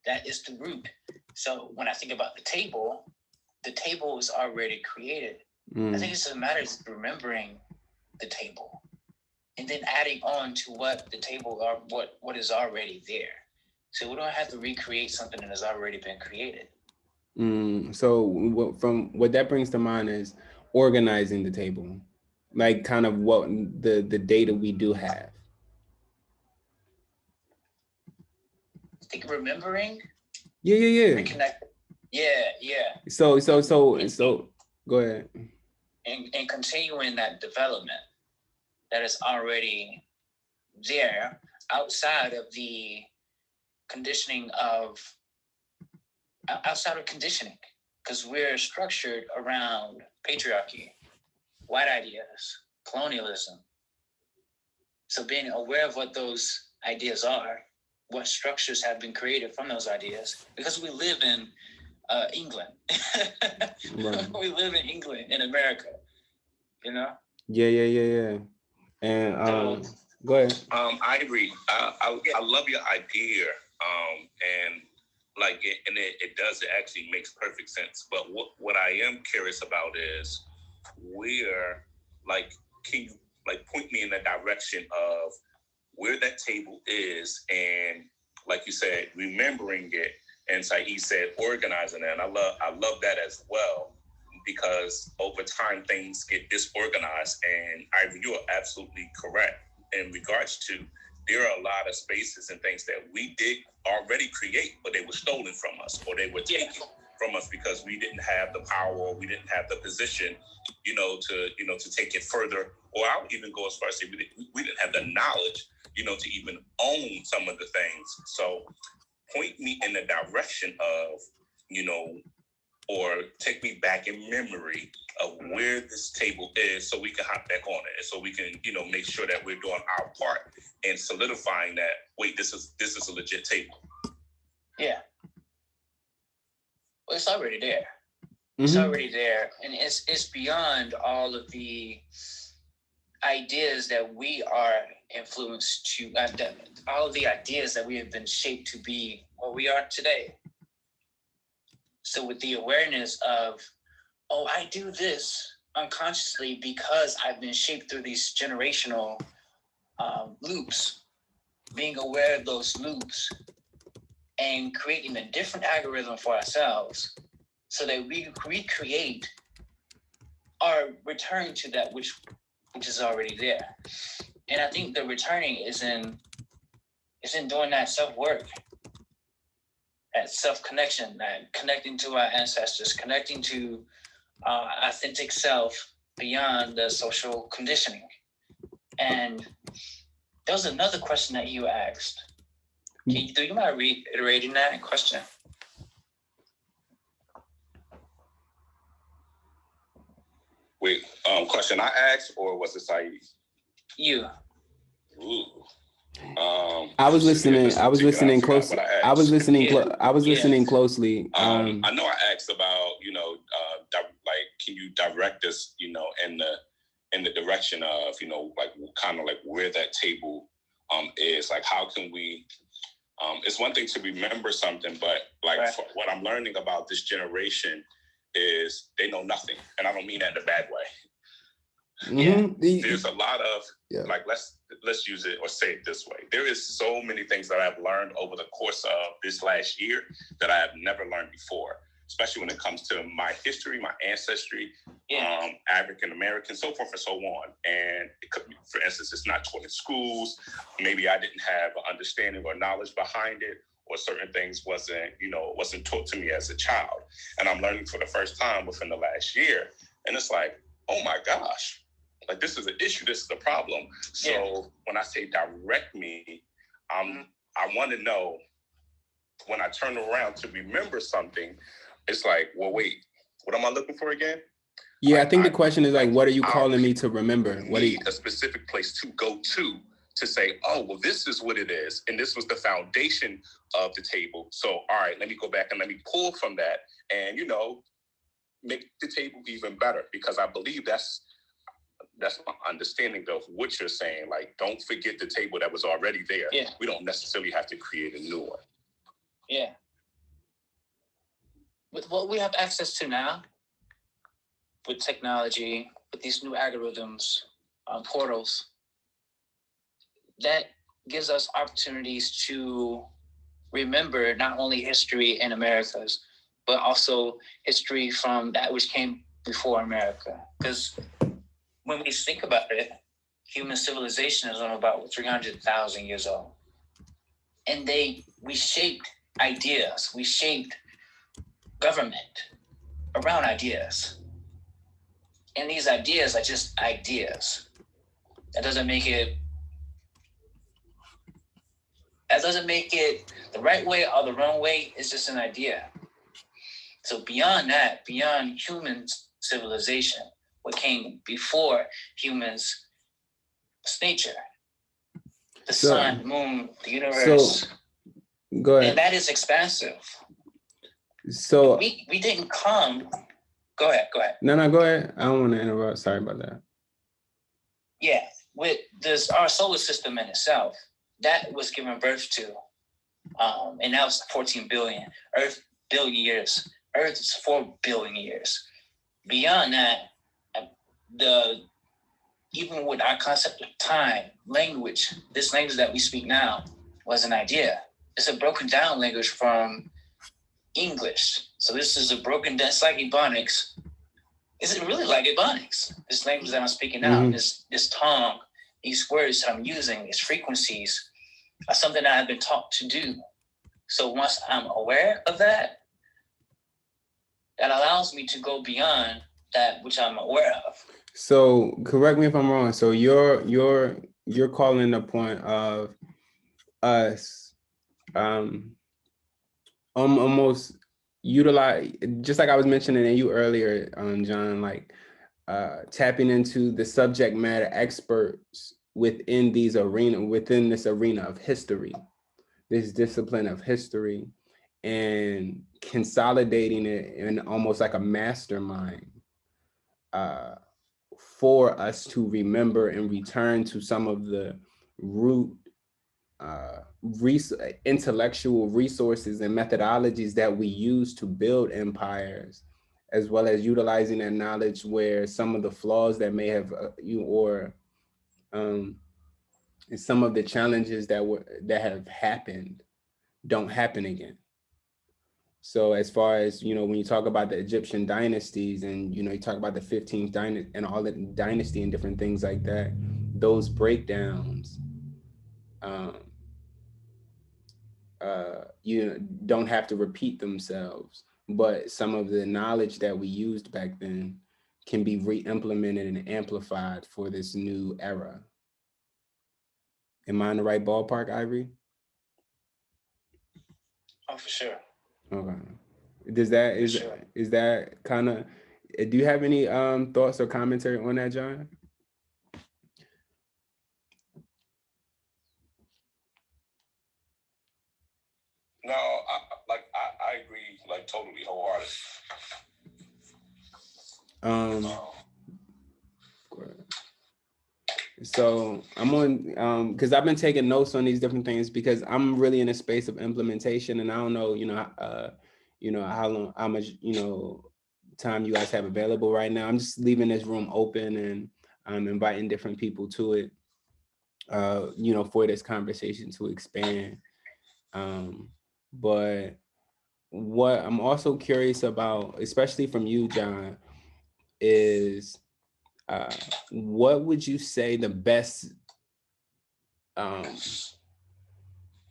That is the root. So when I think about the table is already created. I think it's a matter of remembering the table and then adding on to what the table are, what is already there. So we don't have to recreate something that has already been created. So from what that brings to mind is organizing the table, like kind of what the data we do have. I think remembering. Yeah. Reconnect. Yeah. So go ahead. And continuing that development that is already there outside of conditioning, because we're structured around patriarchy, white ideas, colonialism. So being aware of what those ideas are, what structures have been created from those ideas, because we live in England. Right. We live in England, in America, you know? Yeah. And go ahead. I agree. I love your idea. And like it does, it actually makes perfect sense. But what I am curious about is where, like, can you like point me in the direction of where that table is, and like you said, remembering it, and Saeed said organizing it. And I love that as well, because over time things get disorganized. And you are absolutely correct in regards to there are a lot of spaces and things that we did already create, but they were stolen from us, or they were taken from us because we didn't have the power, or we didn't have the position, to take it further. Or I would even go as far as say we didn't have the knowledge, to even own some of the things. So point me in the direction of, or take me back in memory of where this table is, so we can hop back on it, and so we can, make sure that we're doing our part in solidifying that. Wait, this is a legit table. Yeah. Well, it's already there. It's already there, and it's beyond all of the ideas that we are influenced to. All of the ideas that we have been shaped to be what we are today. So with the awareness of, oh, I do this unconsciously because I've been shaped through these generational loops, being aware of those loops and creating a different algorithm for ourselves so that we recreate or return to that which is already there. And I think the returning is in doing that self-work, that self-connection, that connecting to our ancestors, connecting to our authentic self beyond the social conditioning. And there was another question that you asked. Do you mind reiterating that question? Wait, question I asked, or was it Saeed? You. Ooh. I was listening. I was listening closely. I was listening. I was listening closely. I know I asked about, like, can you direct us, in the direction of, kind of like where that table is. Like, how can we? It's one thing to remember something, but like what I'm learning about this generation is they know nothing, and I don't mean that in a bad way. There's a lot of like, let's use it or say it this way. There is so many things that I've learned over the course of this last year that I have never learned before, especially when it comes to my history, my ancestry, African American, so forth and so on. And it could be, for instance, it's not taught in schools. Maybe I didn't have an understanding or knowledge behind it, or certain things wasn't taught to me as a child. And I'm learning for the first time within the last year. And it's like, oh my gosh, like, this is an issue, this is a problem. So when I say direct me, I want to know, when I turn around to remember something, it's like, well, wait, what am I looking for again? Yeah, I think the question is like, what are you calling me to remember? What are you? A specific place to go to say, oh, well, this is what it is. And this was the foundation of the table. So, all right, let me go back and let me pull from that and, make the table even better, because I believe that's my understanding of what you're saying. Like, don't forget the table that was already there. Yeah. We don't necessarily have to create a new one. Yeah. With what we have access to now, with technology, with these new algorithms, portals, that gives us opportunities to remember not only history in Americas, but also history from that which came before America. Because when we think about it, human civilization is on about 300,000 years old. And we shaped ideas, we shaped government around ideas. And these ideas are just ideas. That doesn't make it the right way or the wrong way. It's just an idea. So beyond that, beyond human civilization, what came before humans, it's nature, the sun, moon, the universe. So, go ahead. And that is expansive. So we didn't come. Go ahead. No, go ahead. I don't want to interrupt. Sorry about that. Yeah, with this, our solar system in itself, that was given birth to, and that was 14 billion. Earth, billion years. Earth is 4 billion years. Beyond that, even with our concept of time, language, this language that we speak now was an idea. It's a broken down language from English. So this is a broken down, it's like Ebonics. Is it really like Ebonics? This language that I'm speaking now, this tongue, these words that I'm using, these frequencies, something that I've been taught to do. So once I'm aware of that, that allows me to go beyond that which I'm aware of. So correct me if I'm wrong. So you're calling the point of us almost utilize, just like I was mentioning to you earlier, John, like tapping into the subject matter experts within this arena of history, this discipline of history, and consolidating it in almost like a mastermind for us to remember and return to some of the root intellectual resources and methodologies that we use to build empires, as well as utilizing that knowledge where some of the flaws that may have some of the challenges that have happened don't happen again. So as far as, when you talk about the Egyptian dynasties and, you talk about the 15th dynasty and all the dynasty and different things like that, those breakdowns, don't have to repeat themselves, but some of the knowledge that we used back then can be re-implemented and amplified for this new era. Am I in the right ballpark, Ivory? Oh, for sure. Okay. Is that kind of, do you have any thoughts or commentary on that, John? No, I agree, like totally wholeheartedly. So I'm on, because I've been taking notes on these different things because I'm really in a space of implementation, and I don't know, how long, how much, time you guys have available right now. I'm just leaving this room open, and I'm inviting different people to it, for this conversation to expand. But what I'm also curious about, especially from you, John, is what would you say the best,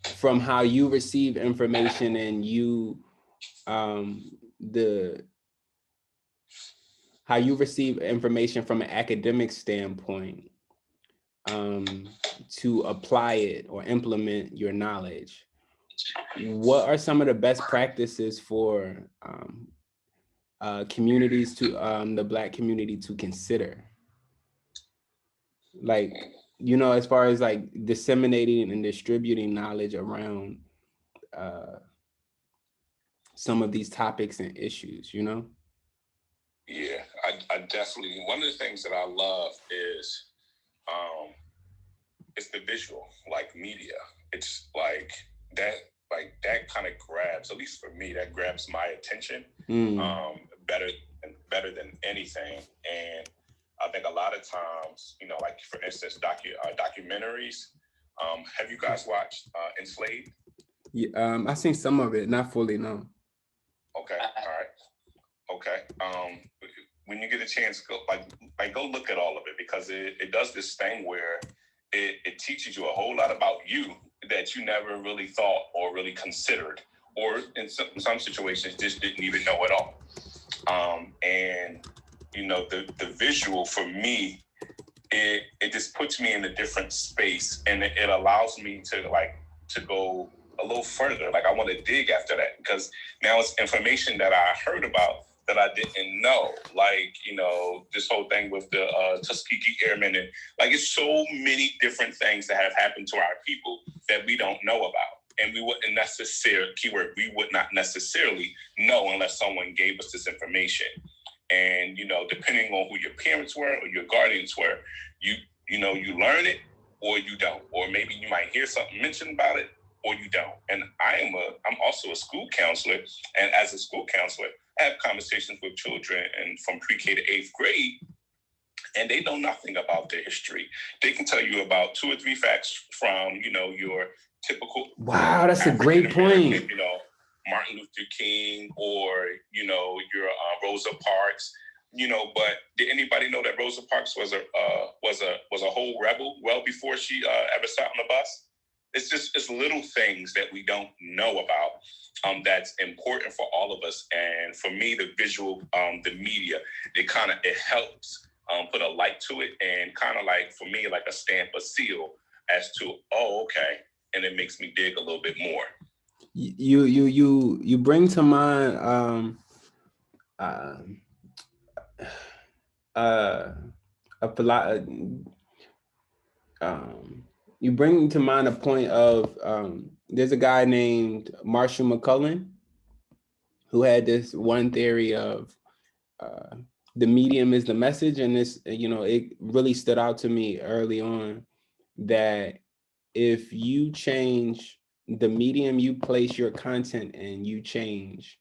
from how you receive information and how you receive information from an academic standpoint, to apply it or implement your knowledge? What are some of the best practices for communities to the Black community to consider? Like, as far as like disseminating and distributing knowledge around some of these topics and issues, Yeah, I definitely, one of the things that I love is it's the visual, like media. It's like that kind of grabs, at least for me, that grabs my attention better than anything. And I think a lot of times, like for instance, documentaries. Have you guys watched Enslaved? Yeah, I've seen some of it, not fully, no. Okay, all right. Okay. When you get a chance, go look at all of it, because it does this thing where it teaches you a whole lot about you that you never really thought or really considered, or in some situations just didn't even know at all. And the visual for me, it just puts me in a different space, and it allows me to go a little further. Like I want to dig after that, because now it's information that I heard about that I didn't know. Like, this whole thing with the Tuskegee Airmen, and like it's so many different things that have happened to our people that we don't know about. And we wouldn't necessarily, keyword, we would not necessarily know unless someone gave us this information. And, depending on who your parents were or your guardians were, you learn it or you don't. Or maybe you might hear something mentioned about it or you don't. And I'm also a school counselor. And as a school counselor, I have conversations with children and from pre-K to 8th grade, and they know nothing about their history. They can tell you about 2 or 3 facts from, your typical. Wow, that's a great point. Martin Luther King, or, your Rosa Parks, but did anybody know that Rosa Parks was a whole rebel well before she ever sat on the bus? it's little things that we don't know about that's important for all of us. And for me, the visual, the media, it helps put a light to it, and kind of like, for me, like a stamp, a seal as to, oh, okay, and it makes me dig a little bit more. You bring to mind you bring to mind a point of there's a guy named Marshall McLuhan who had this one theory of the medium is the message, and this, it really stood out to me early on that if you change the medium you place your content in, you change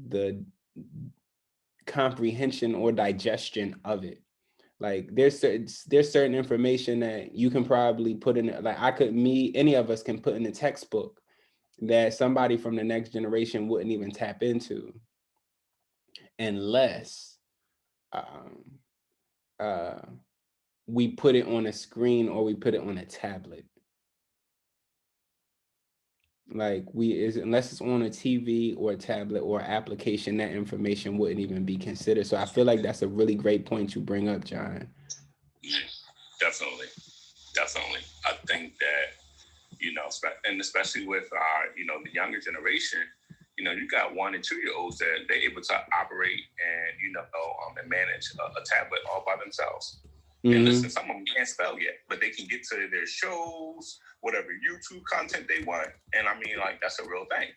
the comprehension or digestion of it. Like there's certain information that you can probably put in, like any of us can put in a textbook that somebody from the next generation wouldn't even tap into unless we put it on a screen or we put it on a tablet. Like unless it's on a TV or a tablet or application, that information wouldn't even be considered. So I feel like that's a really great point you bring up, John. Definitely. I think that, and especially with our, the younger generation, you got 1 and 2 year olds that they're able to operate and manage a tablet all by themselves. Mm-hmm. And listen, some of them can't spell yet, but they can get to their shows, whatever YouTube content they want. And I mean, like, that's a real thing.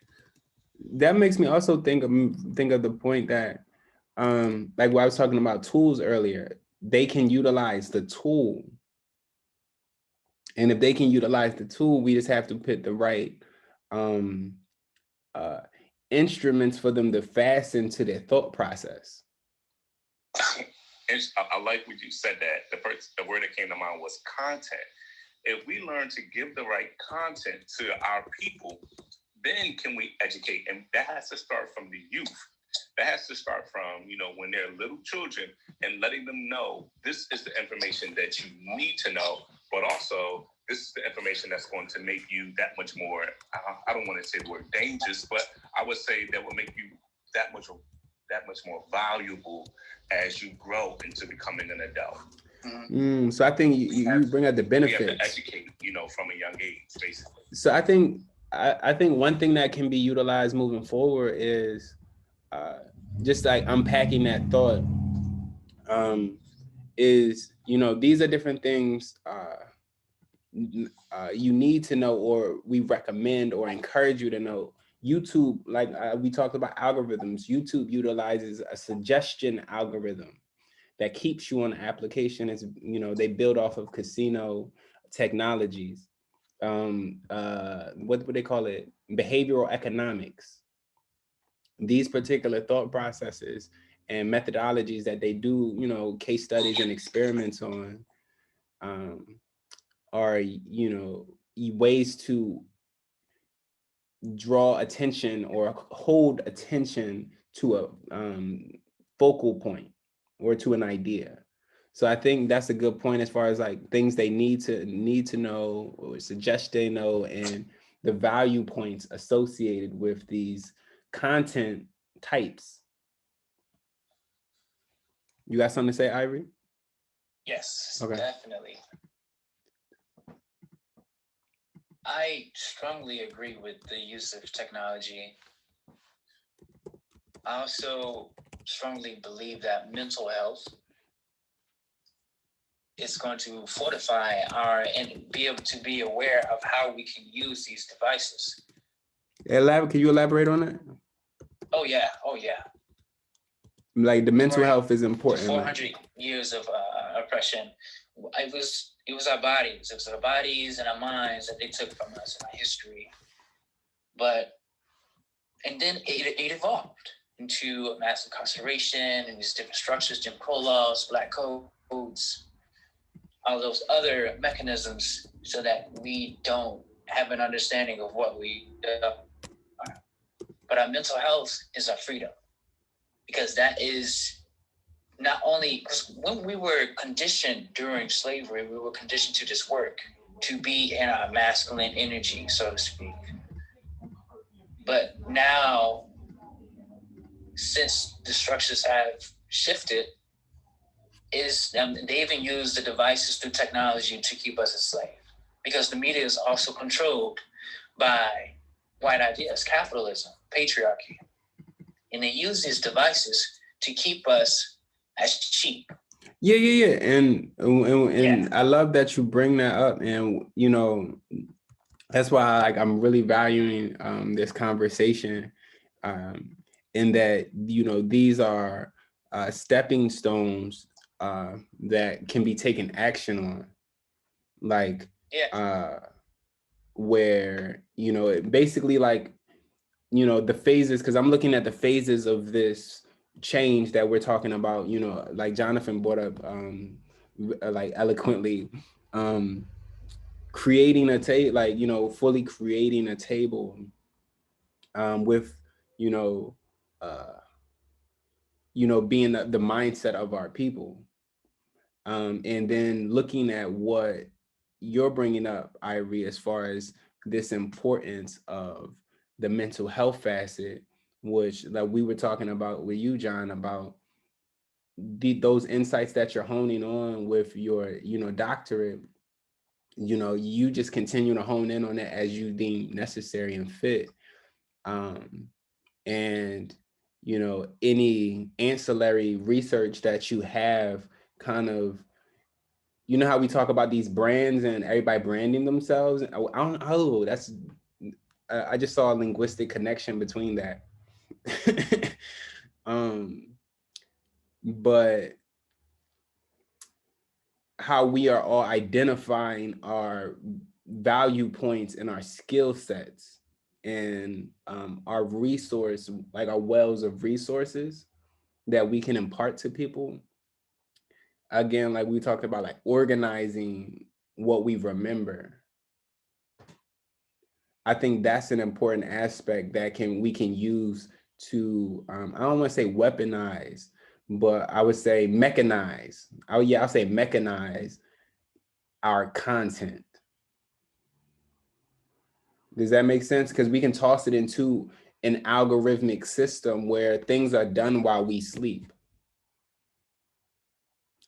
That makes me also think of the point that, like what I was talking about tools earlier, they can utilize the tool. And if they can utilize the tool, we just have to put the right instruments for them to fasten to their thought process. I like what you said, that the word that came to mind was content. If we learn to give the right content to our people, then can we educate? And that has to start from the youth. That has to start from, when they're little children, and letting them know this is the information that you need to know, but also this is the information that's going to make you that much more, I don't want to say the word dangerous, but I would say that will make you that much more valuable as you grow into becoming an adult. Mm-hmm. So I think you bring out the benefits. We have to educate, from a young age, basically. So I think one thing that can be utilized moving forward is just like unpacking that thought. Is these are different things you need to know, or we recommend or encourage you to know. YouTube, like we talked about algorithms, YouTube utilizes a suggestion algorithm that keeps you on the application. Is they build off of casino technologies. What would they call it? Behavioral economics. These particular thought processes and methodologies that they do, case studies and experiments on, are ways to draw attention or hold attention to a focal point or to an idea. So I think that's a good point as far as like things they need to know or suggest they know, and the value points associated with these content types. You got something to say, Ivory? Yes, okay. Definitely. I strongly agree with the use of technology. I also strongly believe that mental health is going to fortify and be able to be aware of how we can use these devices. Can you elaborate on that? Oh yeah. Like the mental health is important. 400 years of oppression. It was our bodies. It was our bodies and our minds that they took from us in our history. And then it evolved into mass incarceration and these different structures, Jim Crow laws, Black codes, all those other mechanisms, so that we don't have an understanding of what we are. But our mental health is our freedom, because that is not only, because when we were conditioned during slavery, we were conditioned to just work, to be in our masculine energy, so to speak. But now, since the structures have shifted, they even use the devices through technology to keep us enslaved, because the media is also controlled by white ideas, capitalism, patriarchy, and they use these devices to keep us as cheap. Yeah. And I love that you bring that up, and you know, that's why I'm really valuing this conversation, in that, you know, these are stepping stones that can be taken action on, like where, you know, it basically, like, you know, the phases, because I'm looking at the phases of this change that we're talking about, you know, like Jonathan brought up like eloquently, creating a table, like, you know, fully creating a table with, you know, being the mindset of our people. And then looking at what you're bringing up, Irie, as far as this importance of the mental health facet, which, like we were talking about with you, John, about those insights that you're honing on with your, you know, doctorate. You know, you just continue to hone in on it as you deem necessary and fit. And, you know, any ancillary research that you have, kind of, you know how we talk about these brands and everybody branding themselves. I just saw a linguistic connection between that. But how we are all identifying our value points and our skill sets and our resource, like our wells of resources that we can impart to people. Again, like we talked about, like organizing what we remember. I think that's an important aspect that we can use to, I don't want to say weaponize, but I would say mechanize. I'll say mechanize our content. Does that make sense? Because we can toss it into an algorithmic system where things are done while we sleep.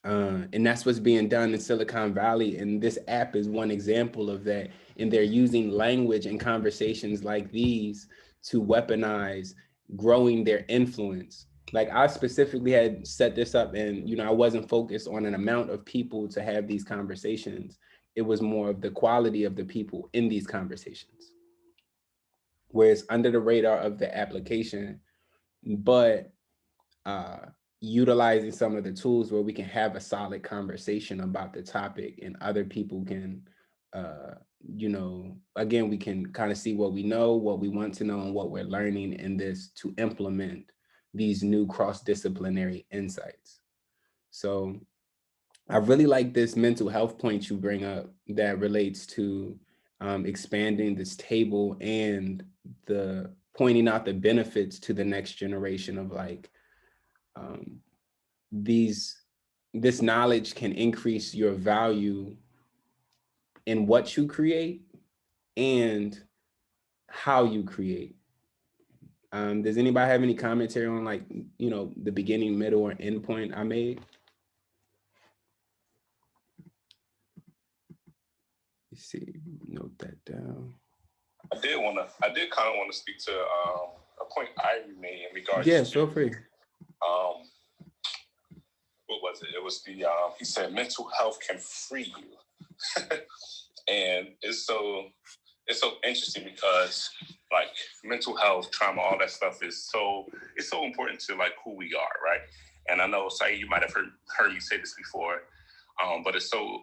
And that's what's being done in Silicon Valley. And this app is one example of that. And they're using language and conversations like these to weaponize growing their influence. Like, I specifically had set this up, and, you know, I wasn't focused on an amount of people to have these conversations. It was more of the quality of the people in these conversations, where it's under the radar of the application, but utilizing some of the tools where we can have a solid conversation about the topic, and other people can, you know, again, we can kind of see what we know, what we want to know, and what we're learning in this to implement these new cross-disciplinary insights. So I really like this mental health point you bring up that relates to expanding this table and the pointing out the benefits to the next generation of, like, this knowledge can increase your value in what you create and how you create. Does anybody have any commentary on, like, you know, the beginning, middle, or end point I made? Let's see, note that down. I did kind of want to speak to a point I made in regards to. Yeah, feel free. What was it? It was the he said mental health can free you, and it's so interesting because, like, mental health, trauma, all that stuff it's so important to, like, who we are, right? And I know, Saeed, you might have heard me say this before, but it's so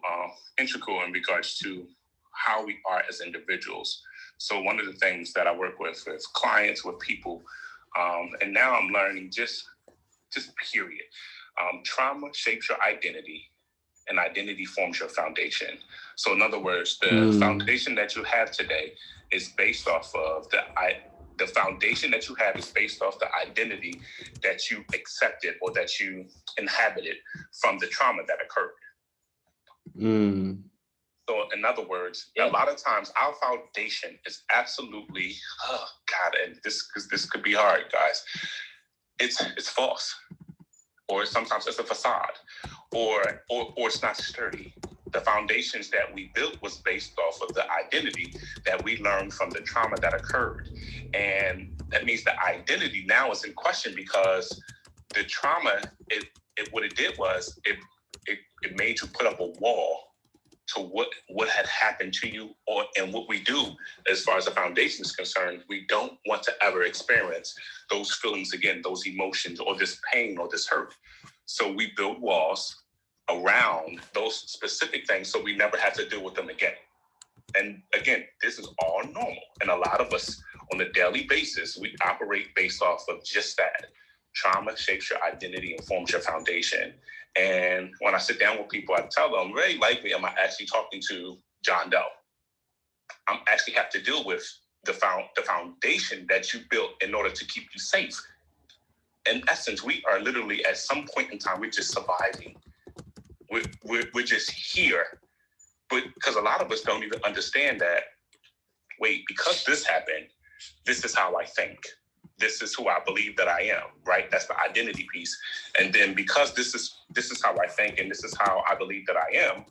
integral in regards to how we are as individuals. So one of the things that I work with clients, with people, and now I'm learning just period. Trauma shapes your identity, and identity forms your foundation. So in other words, the foundation that you have today is based off of the foundation that you have is based off the identity that you accepted or that you inhabited from the trauma that occurred. So in other words, a lot of times our foundation is absolutely, oh God, and this could be hard, guys. It's false, or sometimes it's a facade, or it's not sturdy. The foundations that we built was based off of the identity that we learned from the trauma that occurred. And that means the identity now is in question because the trauma, what it did was it made you put up a wall to what had happened to you, and what we do as far as the foundation is concerned. We don't want to ever experience those feelings again, those emotions, or this pain or this hurt. So we build walls around those specific things so we never have to deal with them again. And again, this is all normal. And a lot of us on a daily basis, we operate based off of just that. Trauma shapes your identity and forms your foundation. And when I sit down with people, I tell them, very likely, am I actually talking to John Doe? I'm actually have to deal with the foundation that you built in order to keep you safe. In essence, we are literally at some point in time, we're just surviving. We're just here. But because a lot of us don't even understand that, wait, because this happened, this is how I think. This is who I believe that I am, right? That's the identity piece. And then because this is how I think and this is how I believe that I am,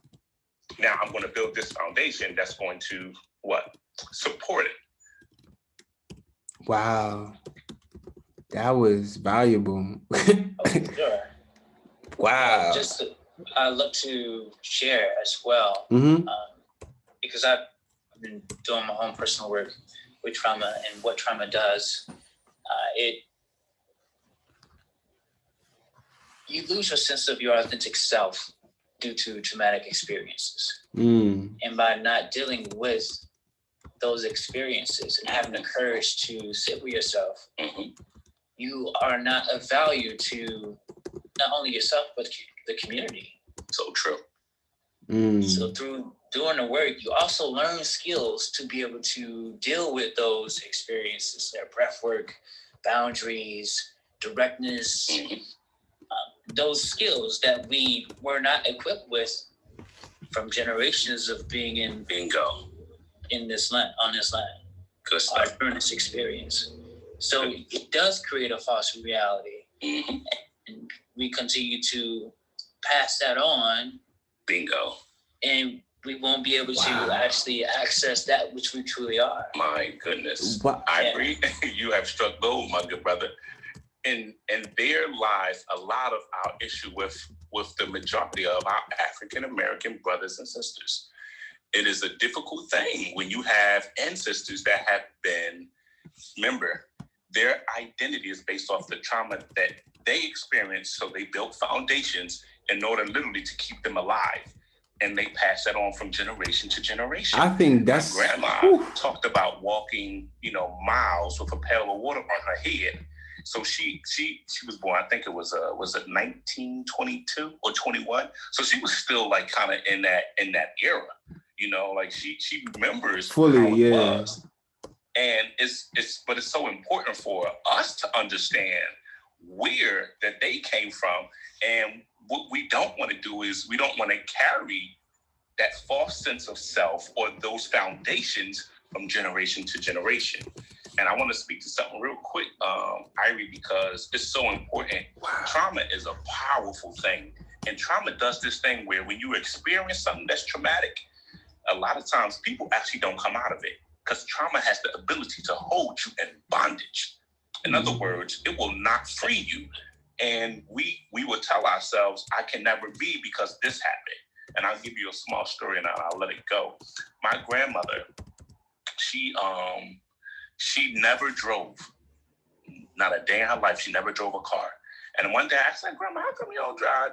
now I'm going to build this foundation that's going to what? Support it. Wow. That was valuable. Sure. Wow. I'd love to share as well, because I've been doing my own personal work with trauma and what trauma does. You lose your sense of your authentic self due to traumatic experiences. And by not dealing with those experiences and having the courage to sit with yourself, you are not of value to not only yourself, but the community. So true. So through doing the work, you also learn skills to be able to deal with those experiences, their breath work, boundaries, directness, those skills that we were not equipped with from generations of being in this land, on this land. Good stuff. During this experience. So it does create a false reality. And we continue to pass that on. Bingo. And we won't be able to actually access that which we truly are. My goodness. I agree. You have struck gold, my good brother. And there lies a lot of our issue with the majority of our African American brothers and sisters. It is a difficult thing when you have ancestors that have been, remember, their identity is based off the trauma that they experienced, so they built foundations in order literally to keep them alive. And they pass that on from generation to generation. I think that's... My grandma talked about walking, miles with a pail of water on her head. So she was born, I think it was 1922 or 21. So she was still like kind of in that era, like she remembers fully, how it was. And it's so important for us to understand where that they came from. And what we don't want to do is we don't want to carry that false sense of self or those foundations from generation to generation. And I want to speak to something real quick, Irie, because it's so important. Trauma is a powerful thing. And trauma does this thing where when you experience something that's traumatic, a lot of times people actually don't come out of it because trauma has the ability to hold you in bondage. In other words, it will not free you. And we will tell ourselves, I can never be because this happened. And I'll give you a small story and I'll let it go. My grandmother, she never drove, not a day in her life. She never drove a car. And one day I said, Grandma, how come you don't drive?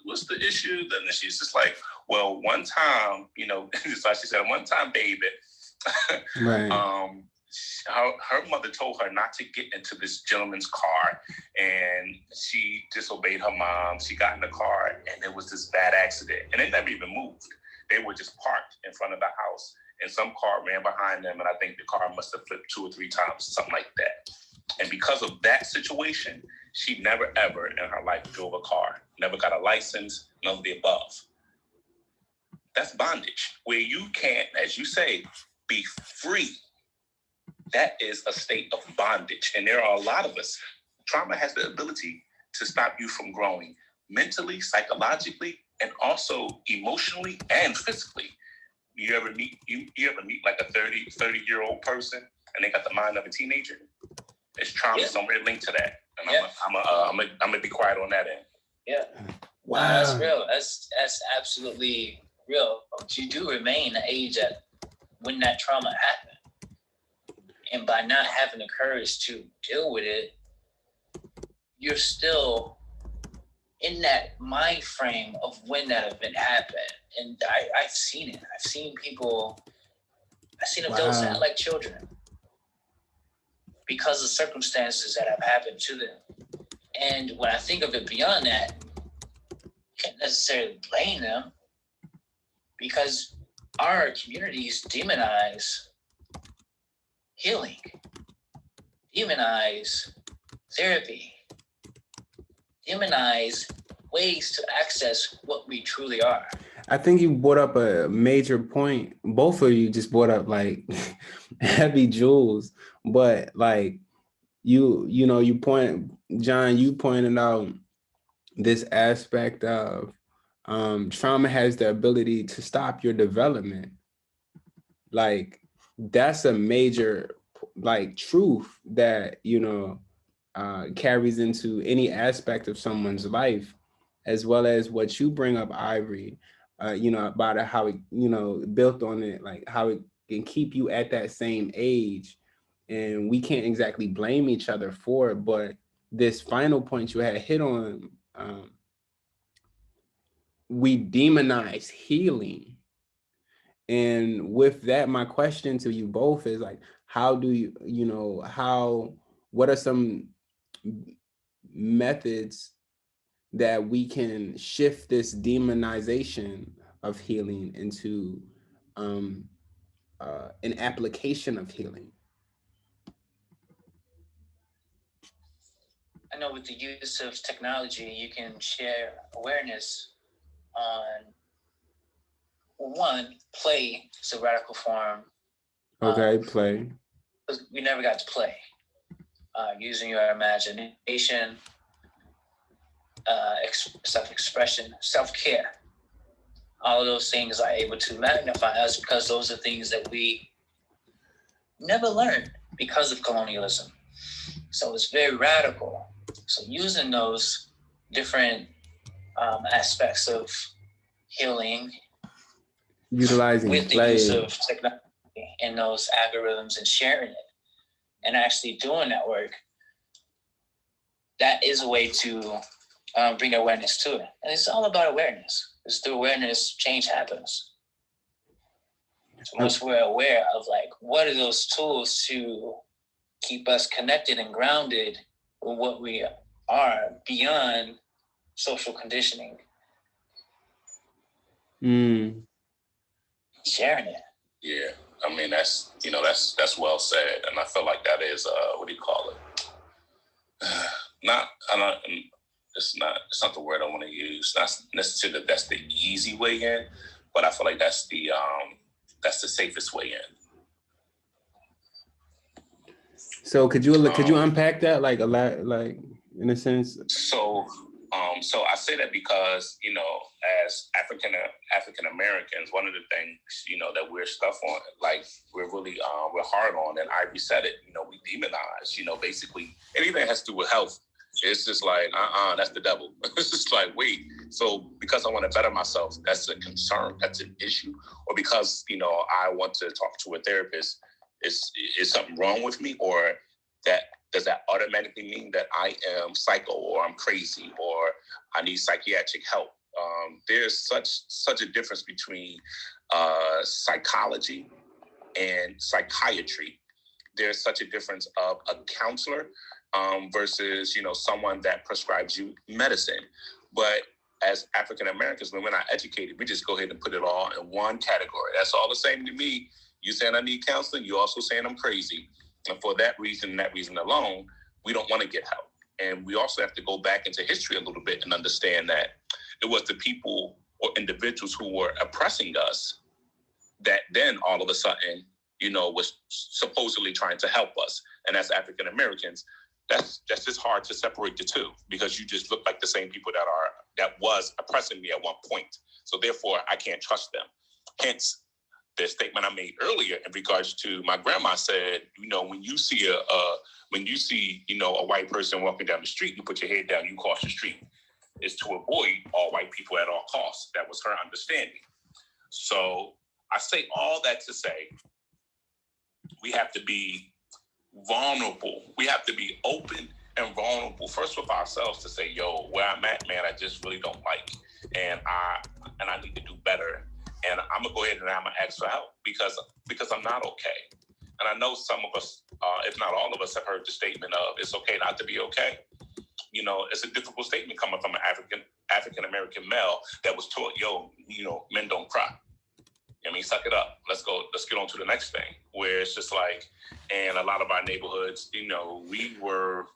What's the issue? And she's just like, well, one time, so she said, one time, baby, right. Her mother told her not to get into this gentleman's car, and she disobeyed her mom. She got in the car, and there was this bad accident, and they never even moved. They were just parked in front of the house, and some car ran behind them, and I think the car must have flipped 2 or 3 times, something like that. And because of that situation, she never, ever in her life drove a car, never got a license, none of the above. That's bondage, where you can't, as you say, be free. That is a state of bondage. And there are a lot of us. Trauma has the ability to stop you from growing mentally, psychologically, and also emotionally and physically. You ever meet like a 30-year-old person and they got the mind of a teenager? There's trauma somewhere linked to that. And I'm gonna be quiet on that end. Yeah. Wow. No, that's real. That's absolutely real. But you do remain the age at when that trauma happened. And by not having the courage to deal with it, you're still in that mind frame of when that event happened. And I've seen it. I've seen adults act like children because of circumstances that have happened to them. And when I think of it beyond that, can't necessarily blame them because our communities demonize healing, demonize therapy, demonize ways to access what we truly are. I think you brought up a major point. Both of you just brought up like heavy jewels, but like you pointed out this aspect of trauma has the ability to stop your development. Like that's a major like truth that carries into any aspect of someone's life, as well as what you bring up, Ivory, about how it, built on it, like how it can keep you at that same age. And we can't exactly blame each other for it, but this final point you had hit on, we demonize healing. And with that, my question to you both is like, how do what are some methods that we can shift this demonization of healing into an application of healing? I know with the use of technology, you can share awareness on one, play is a radical form. Okay, play. We never got to play. Using your imagination, self-expression, self-care. All of those things are able to magnify us because those are things that we never learned because of colonialism. So it's very radical. So using those different aspects of healing, utilizing with play, the use of technology and those algorithms and sharing it and actually doing that work, that is a way to bring awareness to it. And it's all about awareness. It's through awareness, change happens. So once we're aware of like, what are those tools to keep us connected and grounded with what we are beyond social conditioning. Sharing it. Yeah, I mean that's well said, and I feel like that is what do you call it? It's not the word I want to use. Not necessarily that's the easy way in, but I feel like that's the safest way in. So could you unpack that like a lot, like in a sense? So I say that because, as African Americans, one of the things, that we're stuff on, like we're really, we're hard on, and Ivy said it, we demonize, basically anything that has to do with health. It's just like, that's the devil. It's just like, wait, so because I want to better myself, that's a concern, that's an issue. Or because, I want to talk to a therapist, is something wrong with me? Or does that automatically mean that I am psycho or I'm crazy or I need psychiatric help? There's such a difference between psychology and psychiatry. There's such a difference of a counselor versus, someone that prescribes you medicine. But as African Americans, when we're not educated, we just go ahead and put it all in one category. That's all the same to me. You saying I need counseling, you also saying I'm crazy. And for that reason alone, we don't want to get help. And we also have to go back into history a little bit and understand that it was the people or individuals who were oppressing us that then all of a sudden, was supposedly trying to help us. And as African Americans, that's just hard to separate the two, because you just look like the same people that was oppressing me at one point. So therefore, I can't trust them. Hence, the statement I made earlier in regards to my grandma said, when you see a white person walking down the street, you put your head down, you cross the street. Is to avoid all white people at all costs. That was her understanding. So I say all that to say, we have to be vulnerable. We have to be open and vulnerable, first with ourselves, to say, yo, where I'm at, man, I just really don't like. And I need to do better. And I'm gonna go ahead and I'm gonna ask for help because I'm not okay. And I know some of us, if not all of us, have heard the statement of it's okay not to be okay. It's a difficult statement coming from an African American male that was taught, men don't cry. Suck it up. Let's get on to the next thing. Where it's just like, and a lot of our neighborhoods, we weren't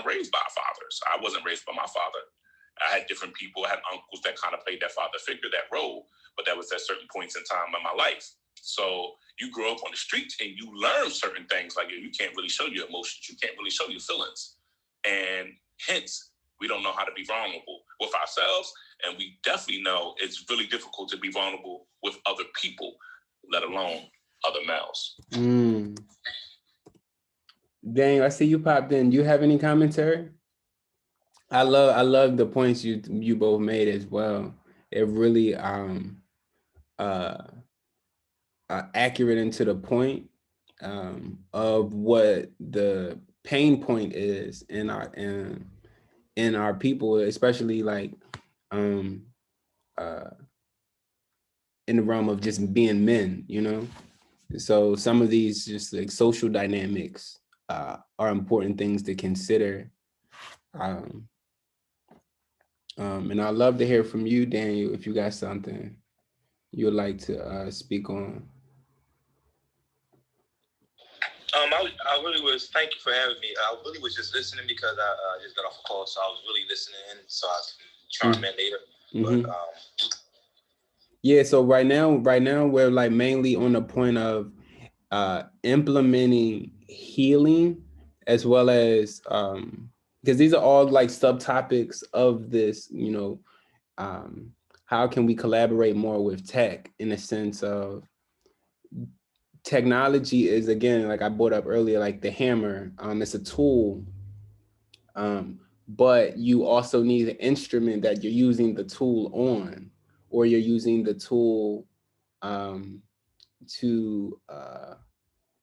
raised by our fathers. I wasn't raised by my father. I had different people. I had uncles that kind of played that father figure, that role, but that was at certain points in time in my life. So you grow up on the streets and you learn certain things, like you can't really show your emotions. You can't really show your feelings. And hence, we don't know how to be vulnerable with ourselves. And we definitely know it's really difficult to be vulnerable with other people, let alone other males. Dang, I see you popped in. Do you have any commentary? I love the points you both made as well. It really accurate and to the point of what the pain point is in our people, especially like in the realm of just being men, So some of these just like social dynamics are important things to consider. And I'd love to hear from you, Daniel, if you got something you'd like to speak on. I really was, thank you for having me. I really was just listening because I just got off a call, so I was really listening in, so I can chime in later. Mm-hmm. But yeah, so right now we're like mainly on the point of implementing healing, as well as because these are all like subtopics of this, how can we collaborate more with tech, in a sense of technology is, again, like I brought up earlier, like the hammer, it's a tool, but you also need an instrument that you're using the tool on, or you're using the tool to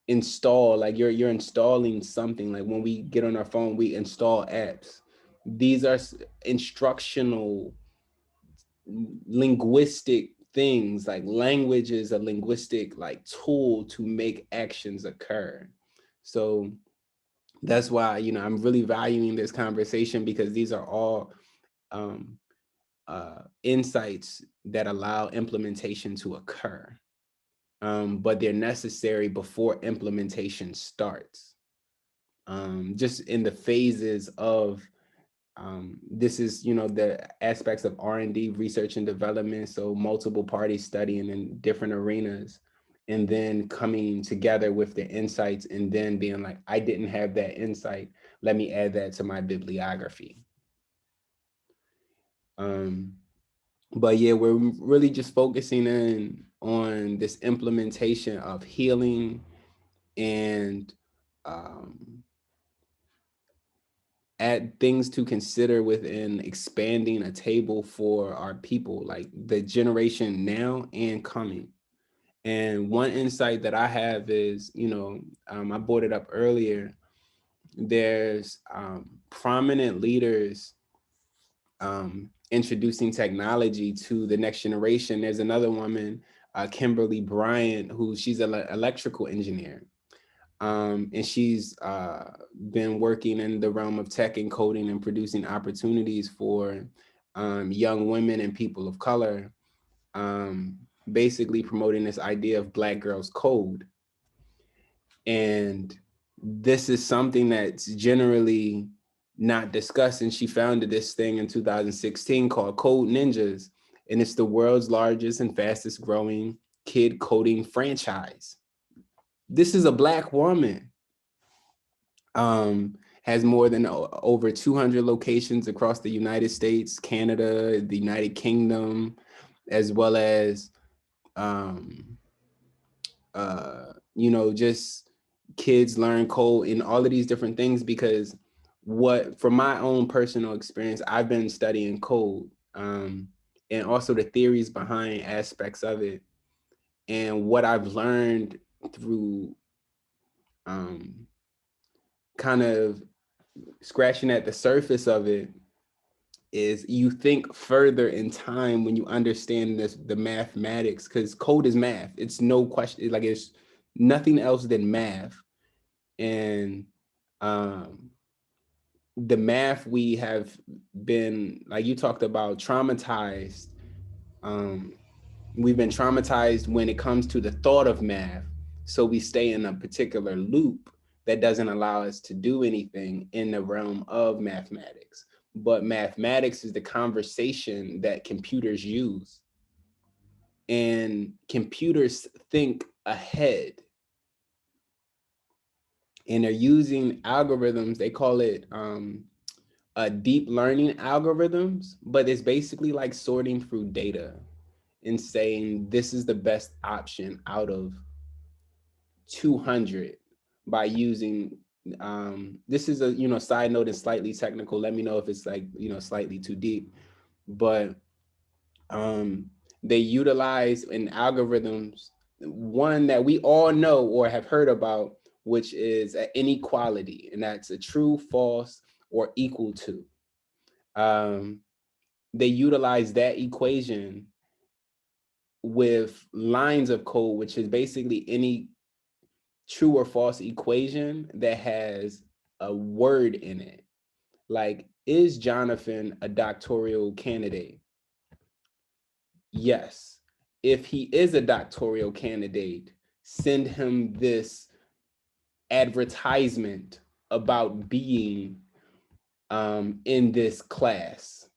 install, like you're installing something. Like when we get on our phone, we install apps. These are instructional, linguistic things. Like language is a linguistic like tool to make actions occur. So that's why, I'm really valuing this conversation, because these are all insights that allow implementation to occur. But they're necessary before implementation starts. Just in the phases of this is, the aspects of R&D, research and development. So multiple parties studying in different arenas, and then coming together with the insights, and then being like, I didn't have that insight. Let me add that to my bibliography. But yeah, we're really just focusing in on this implementation of healing and add things to consider within expanding a table for our people, like the generation now and coming. And one insight that I have is, I brought it up earlier, there's prominent leaders introducing technology to the next generation. There's another woman, Kimberly Bryant, she's an electrical engineer. And she's been working in the realm of tech and coding and producing opportunities for young women and people of color, basically promoting this idea of Black Girls Code. And this is something that's generally not discussed. And she founded this thing in 2016 called Code Ninjas. and it's the world's largest and fastest growing kid coding franchise. This is a Black woman. Has more than over 200 locations across the United States, Canada, the United Kingdom, as well as, you know, just kids learn code and all of these different things. Because from my own personal experience, I've been studying code, and also the theories behind aspects of it. And what I've learned through kind of scratching at the surface of it is you think further in time when you understand the mathematics, because code is math. It's no question, like it's nothing else than math. And the math we have been, like you talked about, traumatized. We've been traumatized when it comes to the thought of math. So we stay in a particular loop that doesn't allow us to do anything in the realm of mathematics. But mathematics is the conversation that computers use. And computers think ahead. And they're using algorithms, they call it deep learning algorithms, but it's basically like sorting through data and saying this is the best option out of 200 by using this is a, you know, side note and slightly technical. Let me know if it's like, you know, slightly too deep. But they utilize in algorithms one that we all know or have heard about, which is an inequality, and that's a true, false, or equal to. They utilize that equation with lines of code, which is basically any true or false equation that has a word in it. Like, is Jonathan a doctoral candidate? Yes. If he is a doctoral candidate, send him this advertisement about being in this class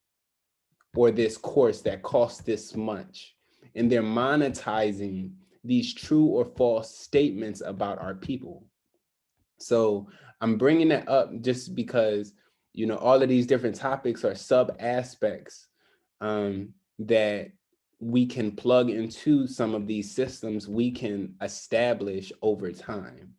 or this course that costs this much. And they're monetizing these true or false statements about our people. So I'm bringing that up just because, you know, all of these different topics are sub aspects that we can plug into some of these systems we can establish over time.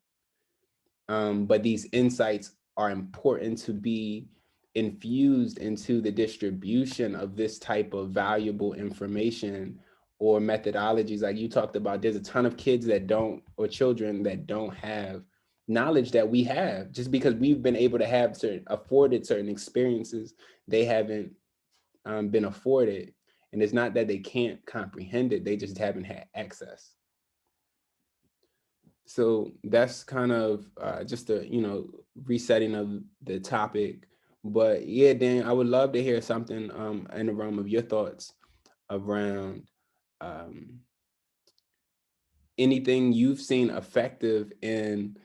But these insights are important to be infused into the distribution of this type of valuable information or methodologies. Like you talked about, there's a ton of kids that don't, or children that don't have knowledge that we have. Just because we've been able to have afforded certain experiences, they haven't been afforded. And it's not that they can't comprehend it, they just haven't had access. So that's kind of just a, you know, resetting of the topic. But yeah, Dan, I would love to hear something in the realm of your thoughts around anything you've seen effective in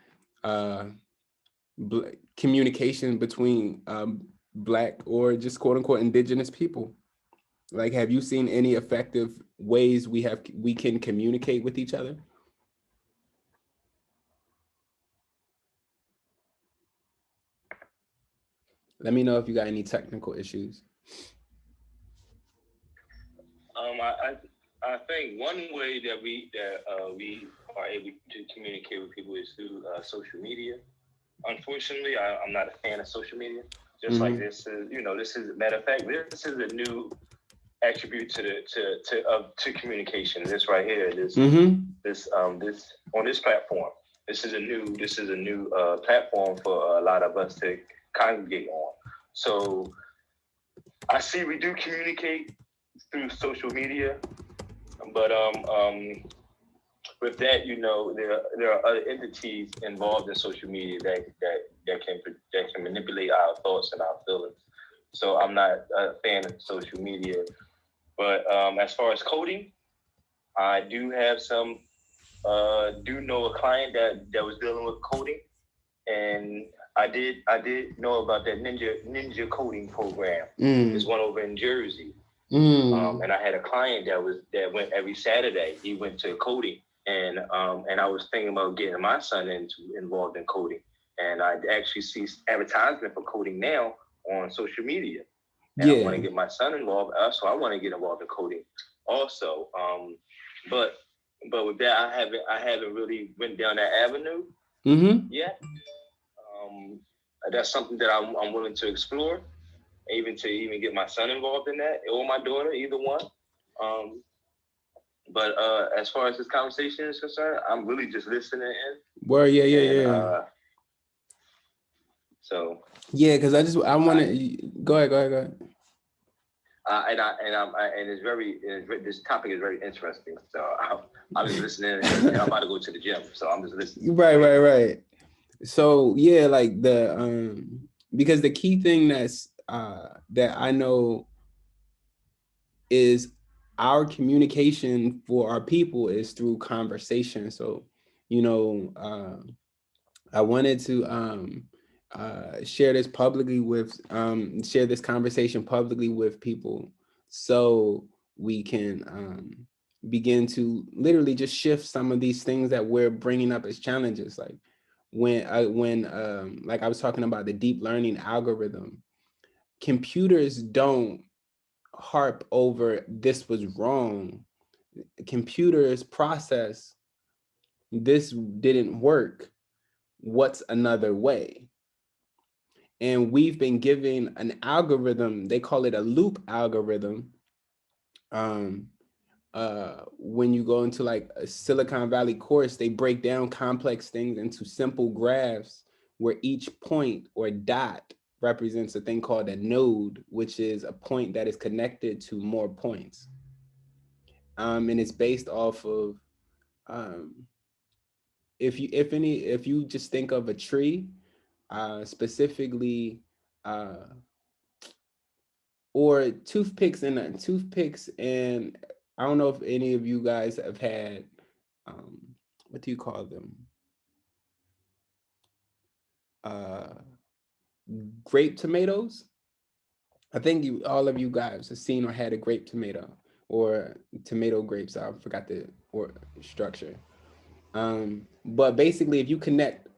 communication between Black or just quote unquote indigenous people. Like, have you seen any effective ways we can communicate with each other? Let me know if you got any technical issues. I think one way that we are able to communicate with people is through social media. Unfortunately, I'm not a fan of social media. Just like this is, you know, this is a matter of fact, this is a new attribute to communication. This right here, this on this platform. This is a new platform for a lot of us to congregate on. So I see we do communicate through social media, but with that, you know, there are other entities involved in social media that can manipulate our thoughts and our feelings. So I'm not a fan of social media. But as far as coding, I do have do know a client that was dealing with coding, and I did know about that ninja coding program. There's one over in Jersey. And I had a client that went every Saturday. He went to coding, and I was thinking about getting my son involved in coding. And I actually see advertisement for coding now on social media. And I want to get my son involved. So I want to get involved in coding also. But with that, I haven't really went down that avenue yet. That's something that I'm willing to explore, even get my son involved in that, or my daughter, either one. But as far as this conversation is concerned, I'm really just listening in. Well, yeah. So yeah, because I want to go ahead. And this topic is very interesting. So I'm just listening, and I'm about to go to the gym, so I'm just listening. Right. So yeah, like because the key thing that I know is our communication for our people is through conversation. So, I wanted to share this share this conversation publicly with people, so we can begin to literally just shift some of these things that we're bringing up as challenges. Like when like I was talking about the deep learning algorithm, computers don't harp over this was wrong. Computers process, this didn't work, what's another way? And we've been given an algorithm, they call it a loop algorithm. When you go into like a Silicon Valley course, they break down complex things into simple graphs where each point or dot represents a thing called a node, which is a point that is connected to more points. And it's based off of if you just think of a tree, specifically, or toothpicks and I don't know if any of you guys have had what do you call them? Grape tomatoes. I think all of you guys have seen or had a grape tomato or tomato grapes. I forgot the structure. But basically, if you connect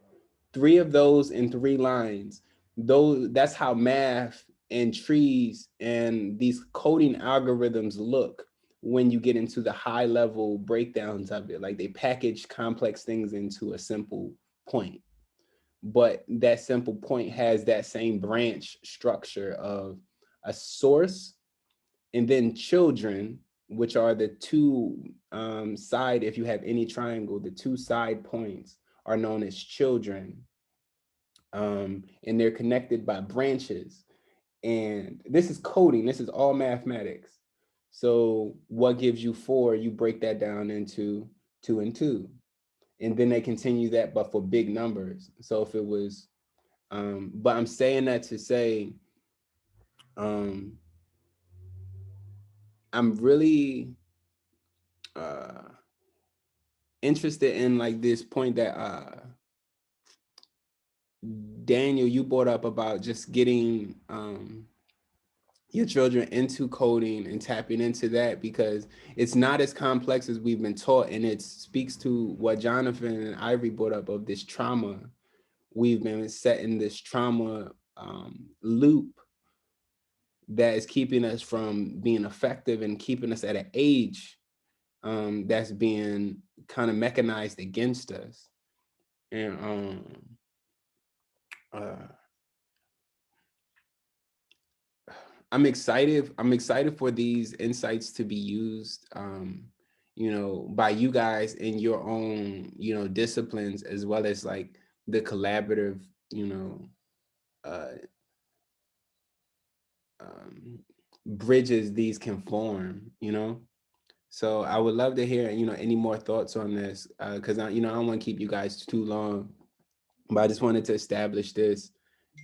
3 of those in 3 lines, that's how math and trees and these coding algorithms look when you get into the high level breakdowns of it. Like they package complex things into a simple point, but that simple point has that same branch structure of a source and then children, which are the 2 side, if you have any triangle, the 2 side points are known as children. And they're connected by branches. And this is coding, this is all mathematics. So what gives you 4, you break that down into 2 and 2. And then they continue that, but for big numbers. So if it was, but I'm saying that to say, I'm really interested in like this point that Daniel, you brought up about just getting your children into coding and tapping into that, because it's not as complex as we've been taught. And it speaks to what Jonathan and Ivory brought up of this trauma. We've been set in this trauma loop that is keeping us from being effective and keeping us at an age that's being kind of mechanized against us. And I'm excited for these insights to be used, by you guys in your own, disciplines, as well as like the collaborative, bridges these can form, So I would love to hear, any more thoughts on this, because I don't want to keep you guys too long, but I just wanted to establish this.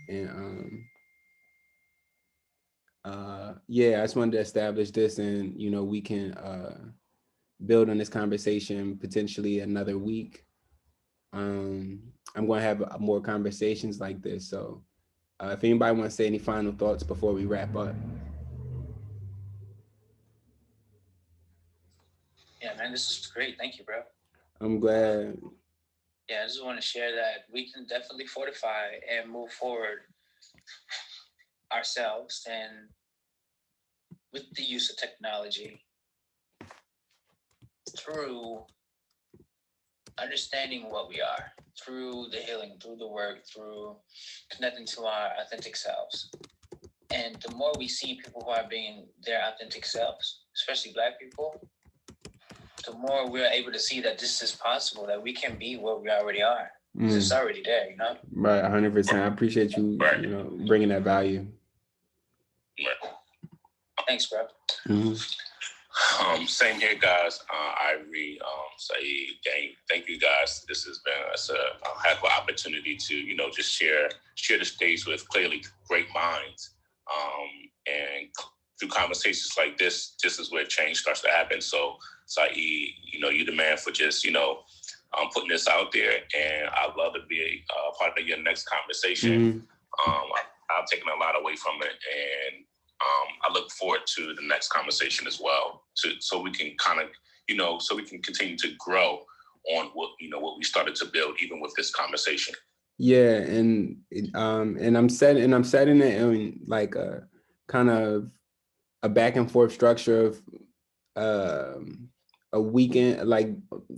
And I just wanted to establish this, and we can build on this conversation potentially another week. I'm going to have more conversations like this. So if anybody wants to say any final thoughts before we wrap up. man. This is great. Thank you, bro. I'm glad. Yeah, I just want to share that we can definitely fortify and move forward ourselves and with the use of technology through understanding what we are, through the healing, through the work, through connecting to our authentic selves. And the more we see people who are being their authentic selves, especially Black people, the more we're able to see that this is possible, that we can be what we already are. It's already there, you know? Right, 100%. I appreciate you, you know, bringing that value. Thanks, bro. Same here, guys. Ivory, Saeed, Dane, thank you, guys. This has been a heck of an opportunity to, you know, just share the stage with clearly great minds. And through conversations like this is where change starts to happen. So, Saeed, you know, you're the man for just, you know, putting this out there, and I'd love to be a part of your next conversation. I've taken a lot away from it, and I look forward to the next conversation as well, so we can kind of, you know, so we can continue to grow on what, you know, what we started to build, even with this conversation. Yeah, and I'm setting it in like a kind of a back and forth structure of a weekend, like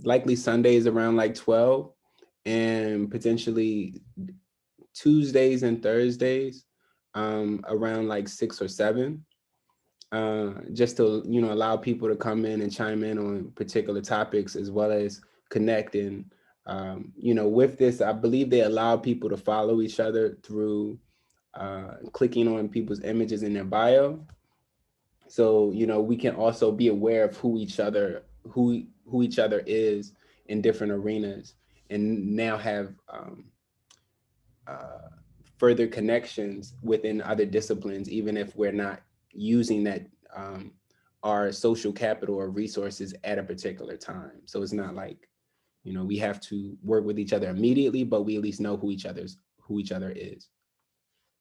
likely Sundays around like 12, and potentially Tuesdays and Thursdays around like 6 or 7, just to, you know, allow people to come in and chime in on particular topics, as well as connect. And you know, with this, I believe they allow people to follow each other through clicking on people's images in their bio. So, you know, we can also be aware of who each other is in different arenas, and now have further connections within other disciplines, even if we're not using that our social capital or resources at a particular time. So it's not like, you know, we have to work with each other immediately, but we at least know who each other is.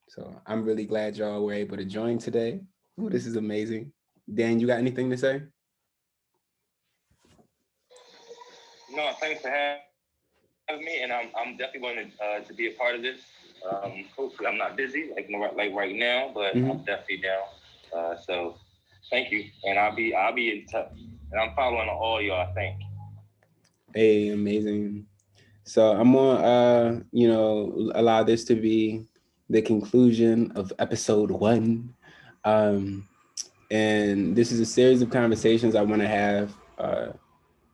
So I'm really glad y'all were able to join today. Ooh, this is amazing. Dan, you got anything to say? No, thanks for having me, and I'm definitely going to be a part of this. Hopefully, I'm not busy like right now, but I'm definitely down. So, thank you, and I'll be in touch, and I'm following all y'all. Thank you. Hey, amazing. So I'm gonna you know, allow this to be the conclusion of episode 1. And this is a series of conversations I want to have.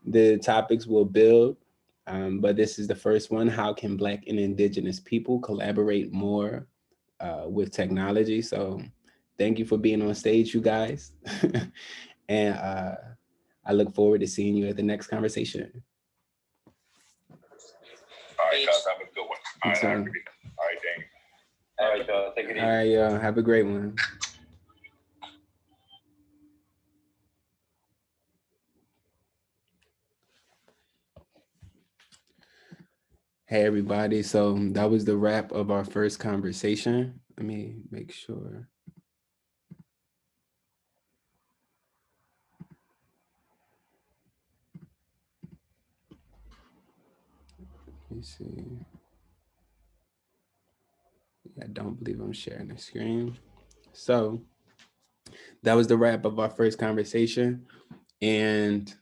The topics will build, but this is the first one. How can Black and Indigenous people collaborate more with technology? So thank you for being on stage, you guys. And I look forward to seeing you at the next conversation. All right, guys, have a good one. All right, Dane. All right, y'all, take it easy. All right, y'all, have a great one. Hey, everybody. So that was the wrap of our first conversation. Let me make sure. Let me see. I don't believe I'm sharing the screen. So that was the wrap of our first conversation. And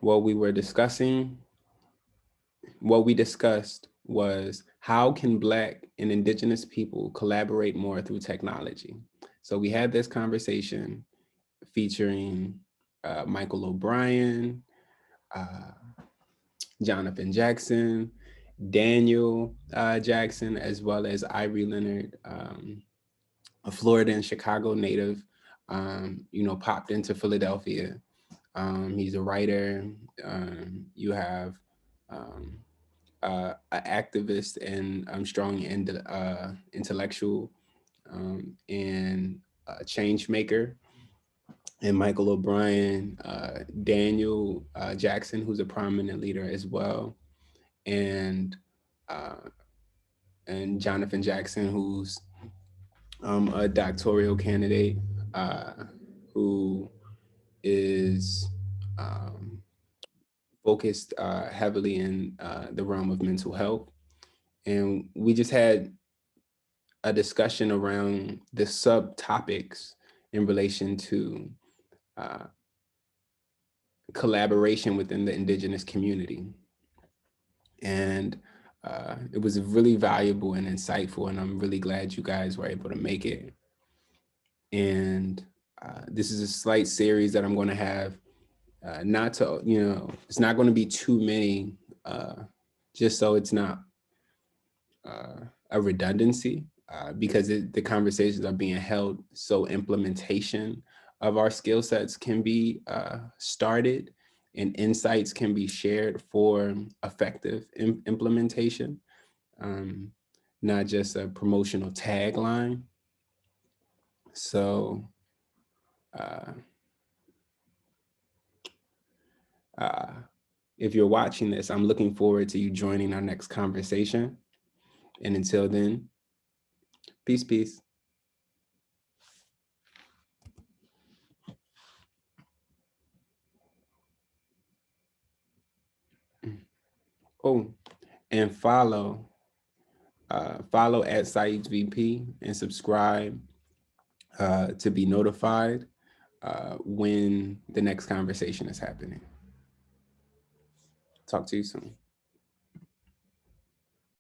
what we discussed was, how can Black and Indigenous people collaborate more through technology? So we had this conversation featuring Michael O'Brien, Jonathan Jackson, Daniel Jackson, as well as Ivory Leonard, a Florida and Chicago native, you know, popped into Philadelphia. He's a writer. You have an activist and strong intellectual and a change maker. And Michael O'Brien, Daniel Jackson, who's a prominent leader as well, and Jonathan Jackson, who's a doctoral candidate who is focused heavily in the realm of mental health. And we just had a discussion around the subtopics in relation to collaboration within the Indigenous community. And it was really valuable and insightful, and I'm really glad you guys were able to make it. And this is a slight series that I'm going to have, not to, it's not going to be too many, just so it's not a redundancy, because the conversations are being held so implementation of our skill sets can be started and insights can be shared for effective implementation, not just a promotional tagline. So if you're watching this, I'm looking forward to you joining our next conversation. And until then, peace, peace. Oh, and follow at Saeed's VP and subscribe to be notified when the next conversation is happening. Talk to you soon.